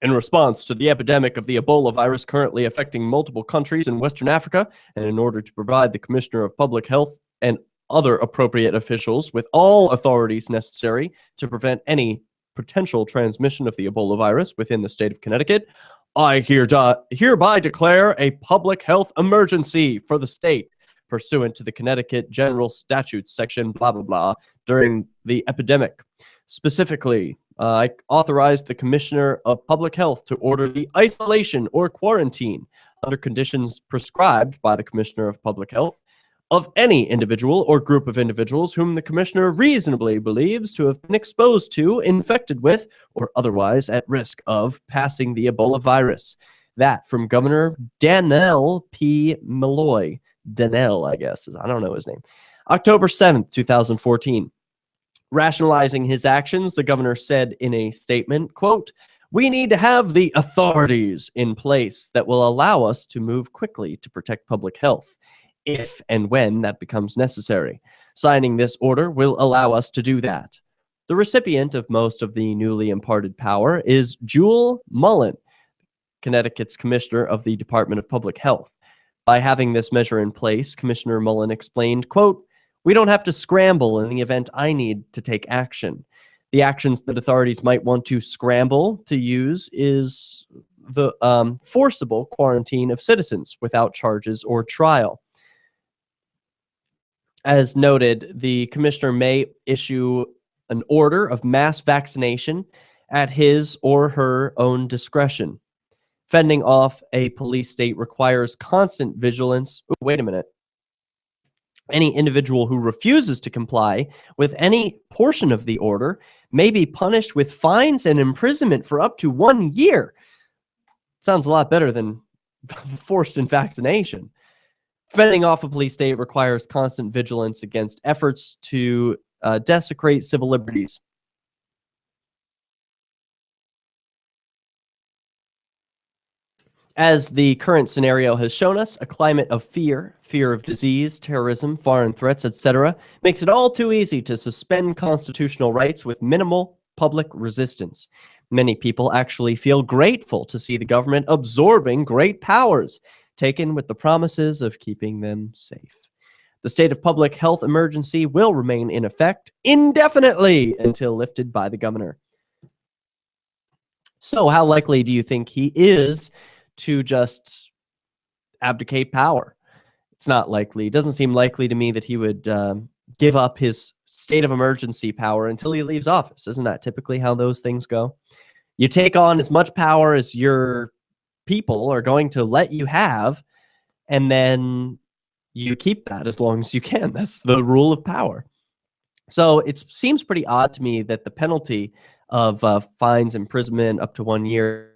In response to the epidemic of the Ebola virus currently affecting multiple countries in Western Africa, and in order to provide the Commissioner of Public Health and other appropriate officials with all authorities necessary to prevent any potential transmission of the Ebola virus within the state of Connecticut, I hereby declare a public health emergency for the state, pursuant to the Connecticut General Statutes section blah, blah, blah, during the epidemic. Specifically, I authorized the Commissioner of Public Health to order the isolation or quarantine under conditions prescribed by the Commissioner of Public Health of any individual or group of individuals whom the Commissioner reasonably believes to have been exposed to, infected with, or otherwise at risk of passing the Ebola virus. That from Governor Dannell P. Malloy, Donnell, I guess. I don't know his name. October 7th, 2014. Rationalizing his actions, the governor said in a statement, quote, "We need to have the authorities in place that will allow us to move quickly to protect public health, if and when that becomes necessary. Signing this order will allow us to do that." The recipient of most of the newly imparted power is Jewel Mullen, Connecticut's commissioner of the Department of Public Health. By having this measure in place, Commissioner Mullen explained, quote, "We don't have to scramble in the event I need to take action. The actions that authorities might want to scramble to use is the forcible quarantine of citizens without charges or trial. As noted, the commissioner may issue an order of mass vaccination at his or her own discretion. Fending off a police state requires constant vigilance." Ooh, wait a minute. "Any individual who refuses to comply with any portion of the order may be punished with fines and imprisonment for up to 1 year." Sounds a lot better than forced in vaccination. Fending off a police state requires constant vigilance against efforts to desecrate civil liberties. As the current scenario has shown us, a climate of fear of disease, terrorism, foreign threats, etc., makes it all too easy to suspend constitutional rights with minimal public resistance. Many people actually feel grateful to see the government absorbing great powers, taken with the promises of keeping them safe. The state of public health emergency will remain in effect indefinitely until lifted by the governor. So how likely do you think he is to just abdicate power? It's not likely. It doesn't seem likely to me that he would give up his state of emergency power until he leaves office. Isn't that typically how those things go? You take on as much power as your people are going to let you have, and then you keep that as long as you can. That's the rule of power. So it seems pretty odd to me that the penalty of fines, imprisonment up to 1 year,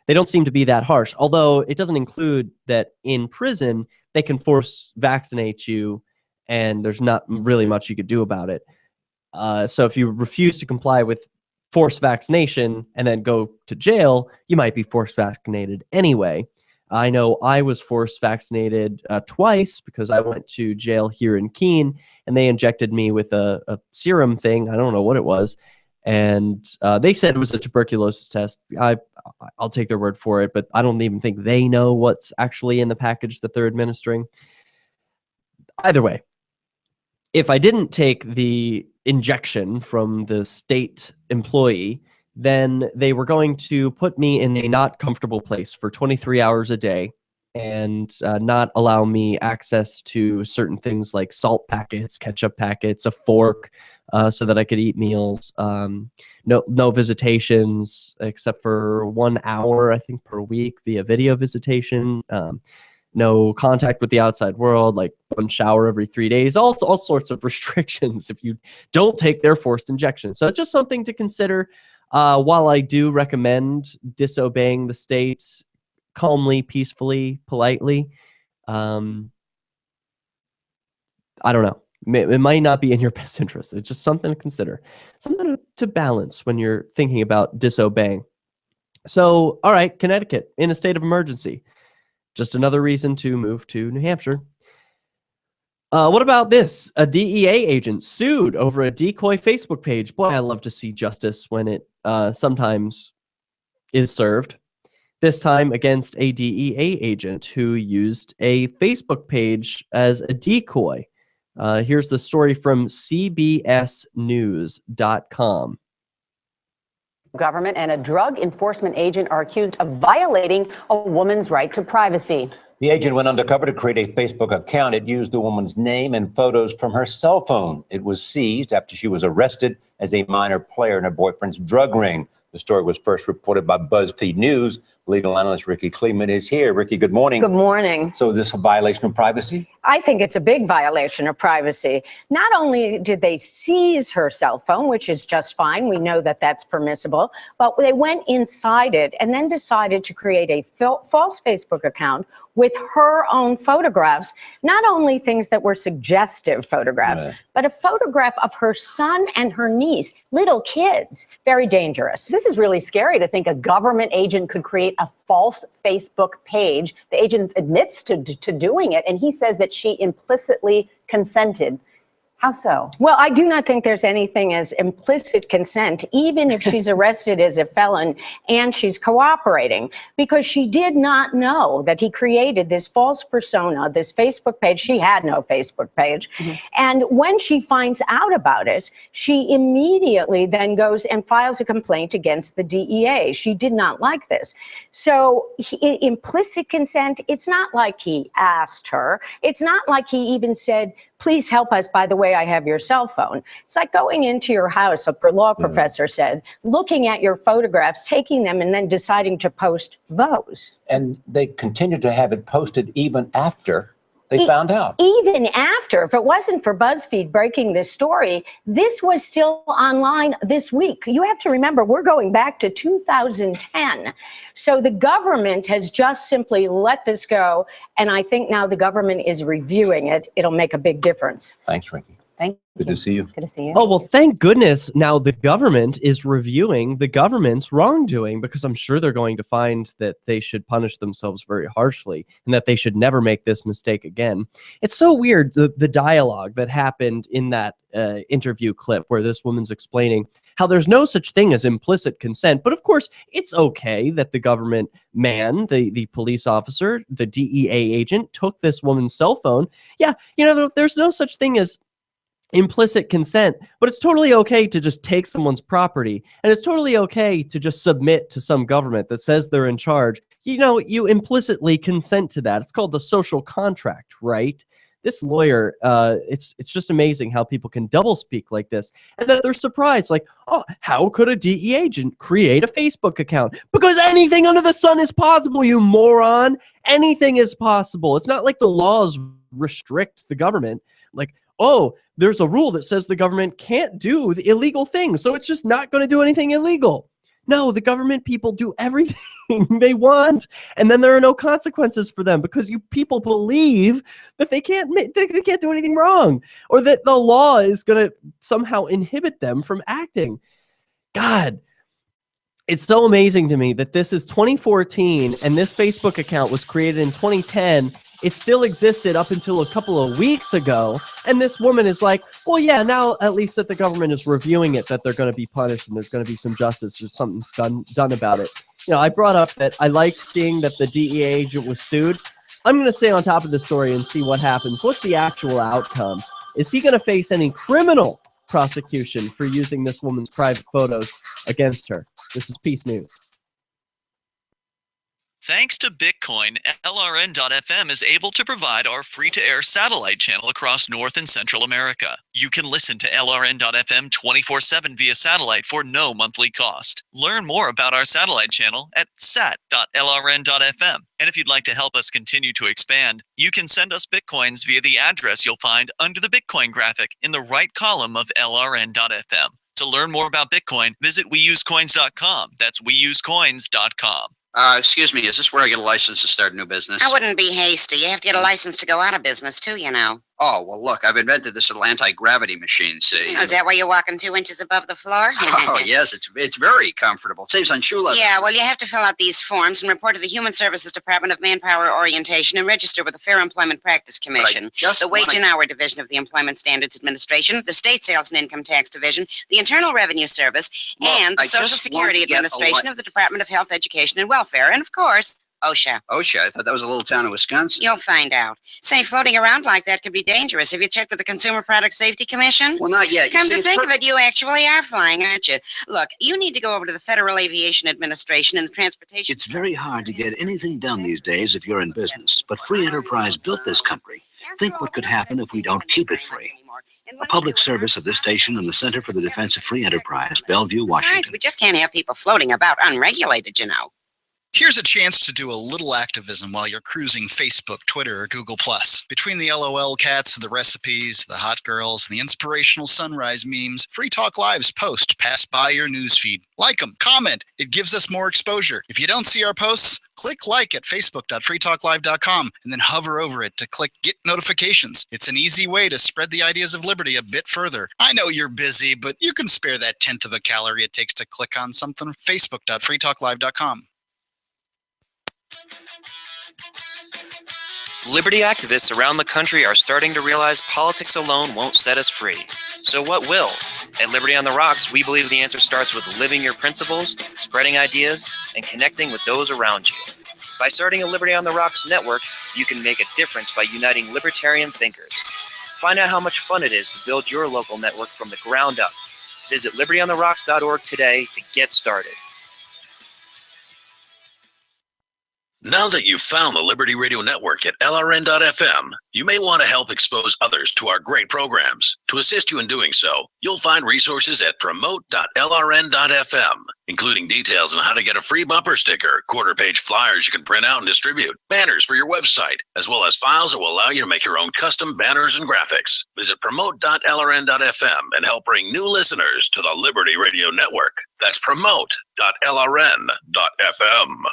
they don't seem to be that harsh, although it doesn't include that in prison they can force vaccinate you and there's not really much you could do about it. So if you refuse to comply with forced vaccination and then go to jail, you might be forced vaccinated anyway. I know I was forced vaccinated twice because I went to jail here in Keene and they injected me with a serum thing. I don't know what it was. And they said it was a tuberculosis test. I'll take their word for it, but I don't even think they know what's actually in the package that they're administering. Either way, if I didn't take the injection from the state employee, then they were going to put me in a not comfortable place for 23 hours a day and not allow me access to certain things like salt packets, ketchup packets, a fork, so that I could eat meals. No visitations except for 1 hour, I think, per week via video visitation. No contact with the outside world, like 1 shower every 3 days, all sorts of restrictions if you don't take their forced injection. So just something to consider. While I do recommend disobeying the state calmly, peacefully, politely, I don't know. It might not be in your best interest. It's just something to consider, something to balance when you're thinking about disobeying. So, all right, Connecticut in a state of emergency. Just another reason to move to New Hampshire. What about this? A DEA agent sued over a decoy Facebook page. Boy, I love to see justice when it sometimes is served. This time against a DEA agent who used a Facebook page as a decoy. Here's the story from CBSnews.com. Government and a drug enforcement agent are accused of violating a woman's right to privacy. The agent went undercover to create a Facebook account. It used the woman's name and photos from her cell phone. It was seized after she was arrested as a minor player in her boyfriend's drug ring. The story was first reported by BuzzFeed News. Legal analyst Ricky Kleeman is here. Ricky, good morning. Good morning. So is this a violation of privacy? I think it's a big violation of privacy. Not only did they seize her cell phone, which is just fine, we know that that's permissible, but they went inside it and then decided to create a false Facebook account with her own photographs, not only things that were suggestive photographs, but a photograph of her son and her niece, little kids. Very dangerous. This is really scary to think a government agent could create a false Facebook page. The agent admits to doing it, and he says that she implicitly consented. How so? Well, I do not think there's anything as implicit consent, even if she's arrested as a felon and she's cooperating, because she did not know that he created this false persona, this Facebook page. She had no Facebook page. And when she finds out about it, she immediately then goes and files a complaint against the DEA. She did not like this. So implicit consent, it's not like he asked her. It's not like he even said, please help us, by the way, I have your cell phone. It's like going into your house, a law professor said, looking at your photographs, taking them, and then deciding to post those. And they continued to have it posted even after they found out. Even after, if it wasn't for BuzzFeed breaking this story, this was still online this week. You have to remember, we're going back to 2010. So the government has just simply let this go. And I think now the government is reviewing it. It'll make a big difference. Thanks, Ricky. Thank Good to see you. Good to see you. Oh, well, thank goodness now the government is reviewing the government's wrongdoing, because I'm sure they're going to find that they should punish themselves very harshly and that they should never make this mistake again. It's so weird, the dialogue that happened in that interview clip where this woman's explaining how there's no such thing as implicit consent. But of course, it's okay that the government man, the police officer, the DEA agent took this woman's cell phone. Yeah, you know, there's no such thing as implicit consent, but it's totally okay to just take someone's property, and it's totally okay to just submit to some government that says they're in charge. You know, you implicitly consent to that. It's called the social contract, right? This lawyer, it's just amazing how people can double speak like this, and that they're surprised, like, oh, how could a DEA agent create a Facebook account? Because anything under the sun is possible, you moron. Anything is possible. It's not like the laws restrict the government. Like, oh, there's a rule that says the government can't do the illegal thing, so it's just not going to do anything illegal. No, the government people do everything they want, and then there are no consequences for them because you people believe that they can't do anything wrong, or that the law is going to somehow inhibit them from acting. God, it's so amazing to me that this is 2014 and this Facebook account was created in 2010. It still existed up until a couple of weeks ago. And this woman is like, well, yeah, now at least that the government is reviewing it, that they're going to be punished and there's going to be some justice or something done about it. You know, I brought up that I liked seeing that the DEA agent was sued. I'm going to stay on top of the story and see what happens. What's the actual outcome? Is he going to face any criminal prosecution for using this woman's private photos against her? This is Peace News. Thanks to Bitcoin, LRN.FM is able to provide our free-to-air satellite channel across North and Central America. You can listen to LRN.FM 24/7 via satellite for no monthly cost. Learn more about our satellite channel at sat.lrn.fm. And if you'd like to help us continue to expand, you can send us Bitcoins via the address you'll find under the Bitcoin graphic in the right column of LRN.FM. To learn more about Bitcoin, visit weusecoins.com. That's weusecoins.com. Excuse me, is this where I get a license to start a new business? I wouldn't be hasty. You have to get a license to go out of business, too, you know. Oh, well, look, I've invented this little anti-gravity machine, see? Oh, is that why you're walking 2 inches above the floor? Oh, yes, it's very comfortable. Saves on shoe leather. Yeah, well, you have to fill out these forms and report to the Human Services Department of Manpower Orientation and register with the Fair Employment Practice Commission, the Wage and Hour Division of the Employment Standards Administration, the State Sales and Income Tax Division, the Internal Revenue Service, and the Social Security Administration of the Department of Health, Education, and Welfare, and, of course, OSHA. OSHA? I thought that was a little town in Wisconsin. You'll find out. Say, floating around like that could be dangerous. Have you checked with the Consumer Product Safety Commission? Well, not yet. Come to think of it, you actually are flying, aren't you? Look, you need to go over to the Federal Aviation Administration and the Transportation... It's very hard to get anything done these days if you're in business, but free enterprise built this country. Think what could happen if we don't keep it free. A public service of this station and the Center for the Defense of Free Enterprise, Bellevue, Washington. Besides, we just can't have people floating about unregulated, you know. Here's a chance to do a little activism while you're cruising Facebook, Twitter, or Google+. Between the LOL cats, the recipes, the hot girls, and the inspirational sunrise memes, Free Talk Live's posts pass by your newsfeed. Like them, comment. It gives us more exposure. If you don't see our posts, click like at facebook.freetalklive.com and then hover over it to click Get Notifications. It's an easy way to spread the ideas of liberty a bit further. I know you're busy, but you can spare that 1/10 of a calorie it takes to click on something. facebook.freetalklive.com. Liberty activists around the country are starting to realize politics alone won't set us free. So what will? At Liberty on the Rocks, we believe the answer starts with living your principles, spreading ideas, and connecting with those around you. By starting a Liberty on the Rocks network, you can make a difference by uniting libertarian thinkers. Find out how much fun it is to build your local network from the ground up. Visit libertyontherocks.org today to get started. Now that you've found the Liberty Radio Network at LRN.FM, you may want to help expose others to our great programs. To assist you in doing so, you'll find resources at promote.lrn.fm, including details on how to get a free bumper sticker, quarter-page flyers you can print out and distribute, banners for your website, as well as files that will allow you to make your own custom banners and graphics. Visit promote.lrn.fm and help bring new listeners to the Liberty Radio Network. That's promote.lrn.fm.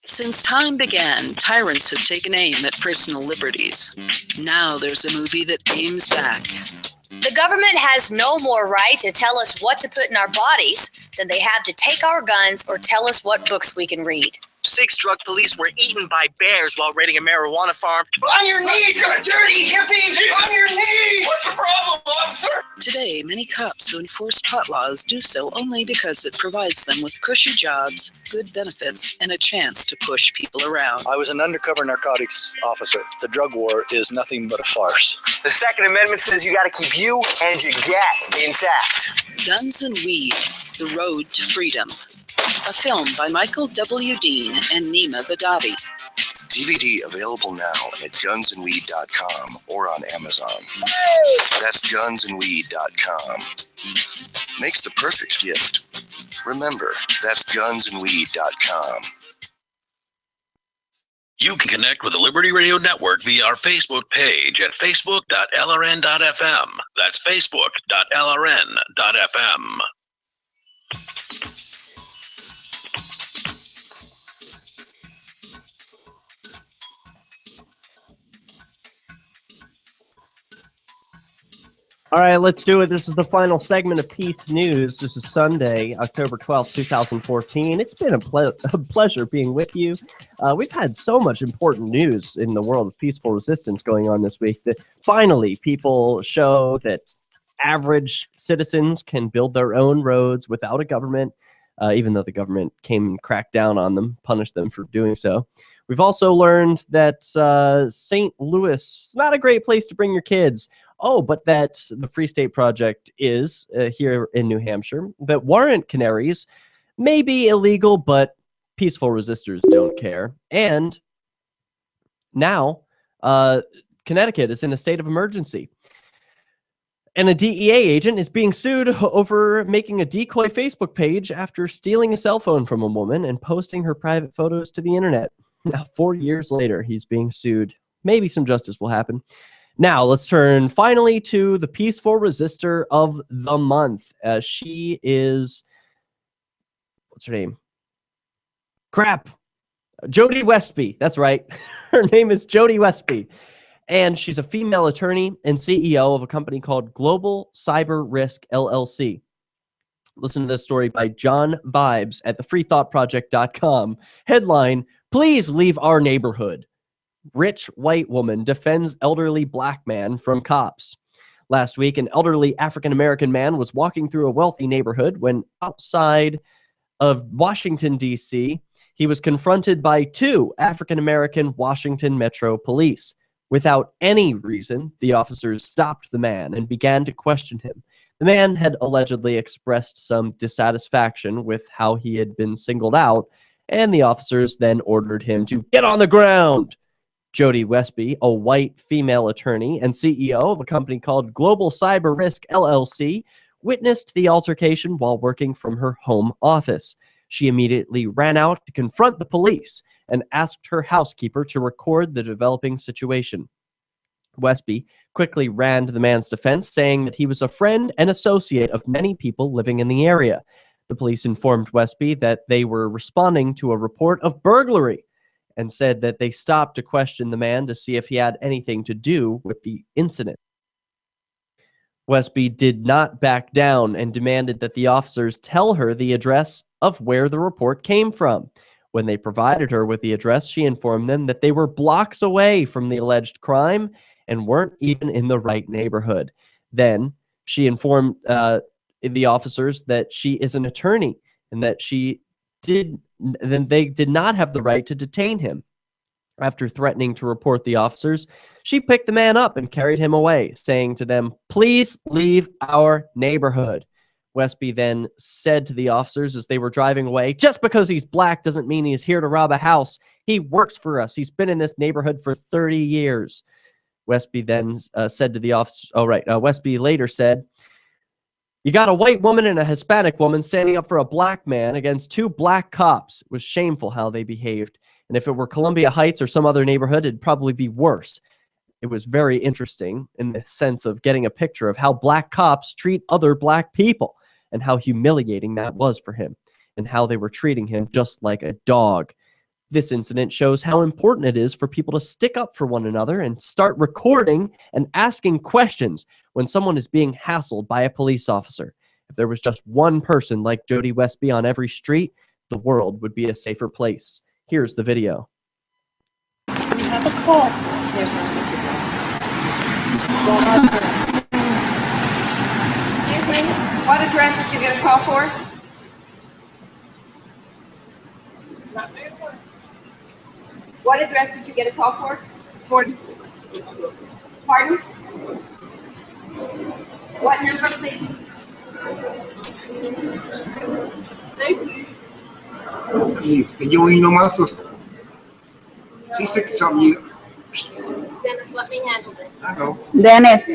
Since time began, tyrants have taken aim at personal liberties. Now there's a movie that aims back. The government has no more right to tell us what to put in our bodies than they have to take our guns or tell us what books we can read. 6 drug police were eaten by bears while raiding a marijuana farm. On your knees, you dirty hippies! On your knees! What's the problem, officer? Today, many cops who enforce pot laws do so only because it provides them with cushy jobs, good benefits, and a chance to push people around. I was an undercover narcotics officer. The drug war is nothing but a farce. The Second Amendment says you got to keep you and your gat intact. Guns and Weed, The Road to Freedom. A film by Michael W. Dean and Nima Vadadi. DVD available now at gunsandweed.com or on Amazon. That's gunsandweed.com. Makes the perfect gift. Remember, that's gunsandweed.com. You can connect with the Liberty Radio Network via our Facebook page at facebook.lrn.fm. That's facebook.lrn.fm. All right, let's do it. This is the final segment of Peace News. This is Sunday, October 12th, 2014. It's been a pleasure being with you. We've had so much important news in the world of peaceful resistance going on this week that finally people show that average citizens can build their own roads without a government, even though the government came and cracked down on them, punished them for doing so. We've also learned that St. Louis is not a great place to bring your kids. Oh, but that the Free State Project is here in New Hampshire. That warrant canaries may be illegal, but peaceful resistors don't care. And now Connecticut is in a state of emergency. And a DEA agent is being sued over making a decoy Facebook page after stealing a cell phone from a woman and posting her private photos to the internet. Now, 4 years later, he's being sued. Maybe some justice will happen. Now, let's turn finally to the peaceful resistor of the month. She is, what's her name? Crap. Jody Westby. That's right. Her name is Jody Westby. And she's a female attorney and CEO of a company called Global Cyber Risk LLC. Listen to this story by John Vibes at thefreethoughtproject.com. Headline, "Please leave our neighborhood. Rich white woman defends elderly black man from cops." Last week, an elderly African-American man was walking through a wealthy neighborhood when outside of Washington, D.C., he was confronted by 2 African-American Washington Metro police. Without any reason, the officers stopped the man and began to question him. The man had allegedly expressed some dissatisfaction with how he had been singled out, and the officers then ordered him to get on the ground. Jody Westby, a white female attorney and CEO of a company called Global Cyber Risk LLC, witnessed the altercation while working from her home office. She immediately ran out to confront the police and asked her housekeeper to record the developing situation. Westby quickly ran to the man's defense, saying that he was a friend and associate of many people living in the area. The police informed Westby that they were responding to a report of burglary and said that they stopped to question the man to see if he had anything to do with the incident. Westby did not back down and demanded that the officers tell her the address of where the report came from. When they provided her with the address, she informed them that they were blocks away from the alleged crime and weren't even in the right neighborhood. Then she informed the officers that she is an attorney and that they did not have the right to detain him. After threatening to report the officers, she picked the man up and carried him away, saying to them, "Please leave our neighborhood." Westby then said to the officers as they were driving away, "Just because he's black doesn't mean he's here to rob a house. He works for us. He's been in this neighborhood for 30 years. Westby then said to the officer, Westby later said, "You got a white woman and a Hispanic woman standing up for a black man against two black cops. It was shameful how they behaved. And if it were Columbia Heights or some other neighborhood, it'd probably be worse." It was very interesting in the sense of getting a picture of how black cops treat other black people and how humiliating that was for him and how they were treating him just like a dog. This incident shows how important it is for people to stick up for one another and start recording and asking questions when someone is being hassled by a police officer. If there was just one person like Jody Westby on every street, the world would be a safer place. Here's the video. We have a call. There's no secret place. Excuse me, what address did you get a call for? What address did you get a call for? 46. Pardon? What number, please? And you ain't know my sister. She's 60-something years. Dennis, let me handle this. I know. Dennis.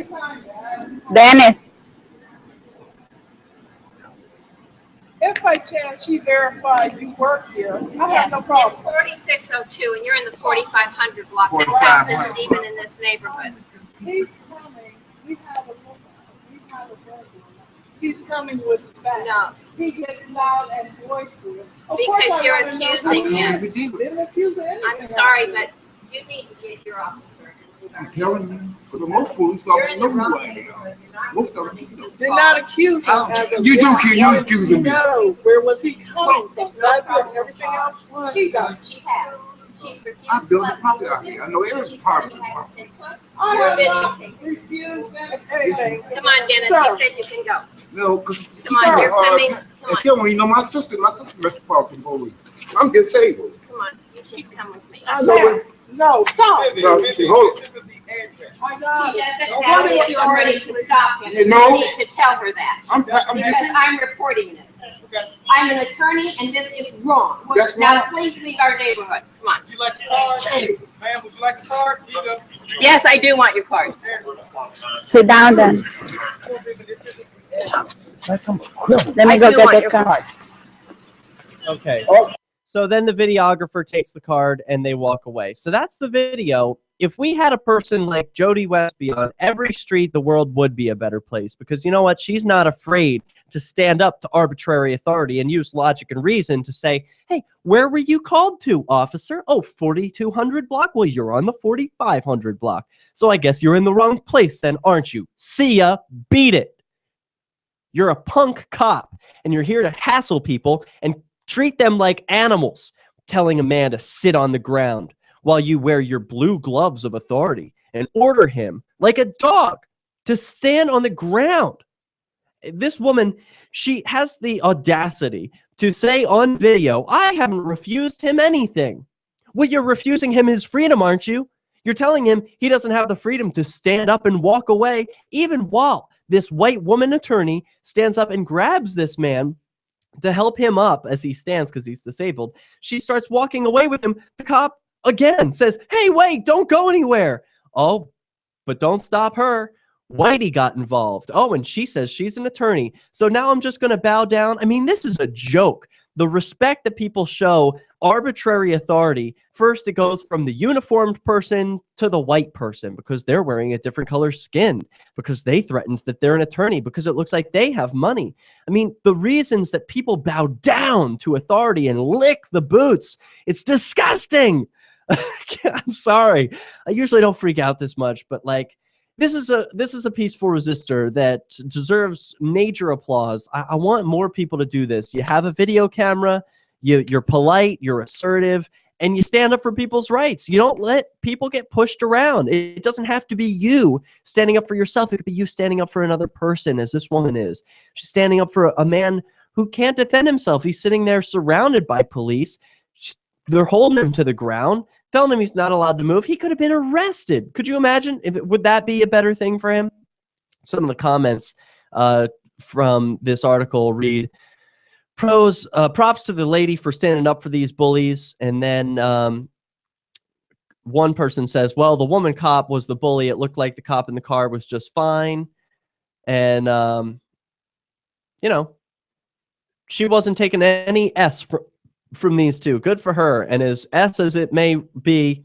If by chance she verifies you work here, I have no problem. It's 4602, and you're in the 4500 block. That house isn't even in this neighborhood. He's coming. We have a burglar. He's coming with facts. No. He gets loud and boisterous. Because you're accusing him. Didn't accuse her anything. I'm sorry, but you need to get your officer. I'm telling you, for the most police officers know who I am. Most of them did not accuse him as a you do, kid. You accusing me. No, where was he coming from? That's it. Everything else was he got. She has. I built a property out here. I know every part of the property. Refused anything. Come on, Dennis. Sir. You said you can go. No, because Come on, you're coming. if you don't even know my sister Metropolitan Police. I'm disabled. Come on, you just come with me. I know it. No, stop. No, hold on. I got She it. doesn't have the authority to stop him. You You know- need to tell her that. Because I'm reporting this. I'm an attorney and this is wrong. That's Now wrong. please leave our neighborhood. Come on. Would you like a card? Ma'am, would you like a card? Here you go. Yes, I do want your card. Sit down then. Let me go get the card. Okay. So then the videographer takes the card and they walk away. So that's the video. If we had a person like Jody Westby on every street, the world would be a better place. Because you know what? She's not afraid to stand up to arbitrary authority and use logic and reason to say, hey, where were you called to, officer? Oh, 4200 block? Well, you're on the 4500 block. So I guess you're in the wrong place then, aren't you? See ya. Beat it. You're a punk cop, and you're here to hassle people and treat them like animals, telling a man to sit on the ground while you wear your blue gloves of authority and order him like a dog to stand on the ground. This woman, she has the audacity to say on video, I haven't refused him anything. Well, you're refusing him his freedom, aren't you? You're telling him he doesn't have the freedom to stand up and walk away, even while this white woman attorney stands up and grabs this man to help him up as he stands because he's disabled. She starts walking away with him. The cop again says, hey, wait, don't go anywhere. Oh, but don't stop her. Whitey got involved. Oh, and she says she's an attorney. So now I'm just going to bow down. I mean, this is a joke. the respect that people show arbitrary authority, first it goes from the uniformed person to the white person because they're wearing a different color skin, because they threatened that they're an attorney, because it looks like they have money. I mean, the reasons that people bow down to authority and lick the boots, it's disgusting. I'm sorry. I usually don't freak out this much, but like, this is a peaceful resistor that deserves major applause. I want more people to do this. You have a video camera, you're polite, you're assertive, and you stand up for people's rights. You don't let people get pushed around. It doesn't have to be you standing up for yourself. It could be you standing up for another person, as this woman is. She's standing up for a man who can't defend himself. He's sitting there surrounded by police. They're holding him to the ground, telling him he's not allowed to move. He could have been arrested. Could you imagine? Would that be a better thing for him? Some of the comments from this article read, props to the lady for standing up for these bullies. And then one person says, well, the woman cop was the bully. It looked like the cop in the car was just fine. And, you know, she wasn't taking any S from these two. Good for her. And as S as it may be,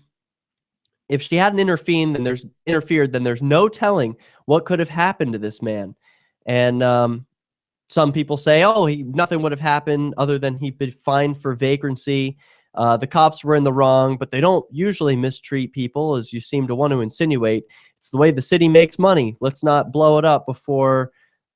if she hadn't interfered, then there's no telling what could have happened to this man. And some people say, oh, nothing would have happened other than he'd been fined for vagrancy. The cops were in the wrong, but they don't usually mistreat people, as you seem to want to insinuate. It's the way the city makes money. Let's not blow it up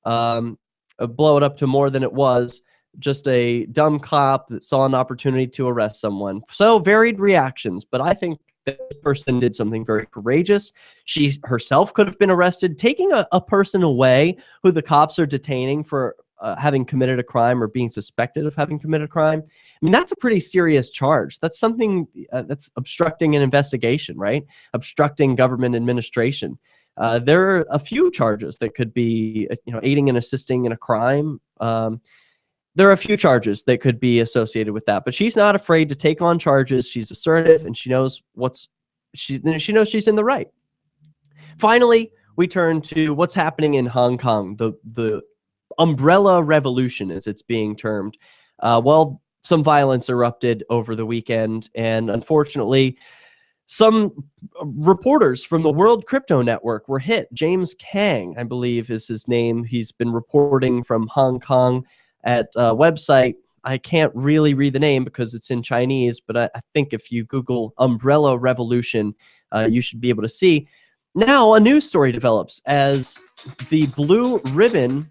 blow it up to more than it was. Just a dumb cop that saw an opportunity to arrest someone. So varied reactions, but I think this person did something very courageous. She herself could have been arrested. Taking a person away who the cops are detaining for having committed a crime or being suspected of having committed a crime, I mean, that's a pretty serious charge. That's something that's obstructing an investigation, right? Obstructing government administration. There are a few charges that could be, aiding and assisting in a crime. There are a few charges that could be associated with that, but she's not afraid to take on charges. She's assertive, and she knows she knows she's in the right. Finally, we turn to what's happening in Hong Kong, the umbrella revolution, as it's being termed. Well, some violence erupted over the weekend, and unfortunately, some reporters from the World Crypto Network were hit. James Kang, I believe, is his name. He's been reporting from Hong Kong at a website. I can't really read the name because it's in Chinese, but I think if you Google Umbrella Revolution, you should be able to see. Now a news story develops as the Blue Ribbon,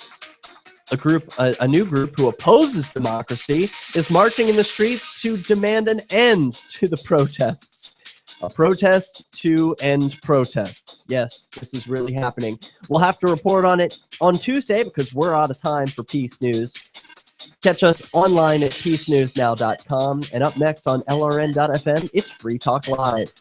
a new group who opposes democracy, is marching in the streets to demand an end to the protests. A protest to end protests. Yes, this is really happening. We'll have to report on it on Tuesday because we're out of time for Peace News. Catch us online at peacenewsnow.com, and up next on LRN.FM, it's Free Talk Live.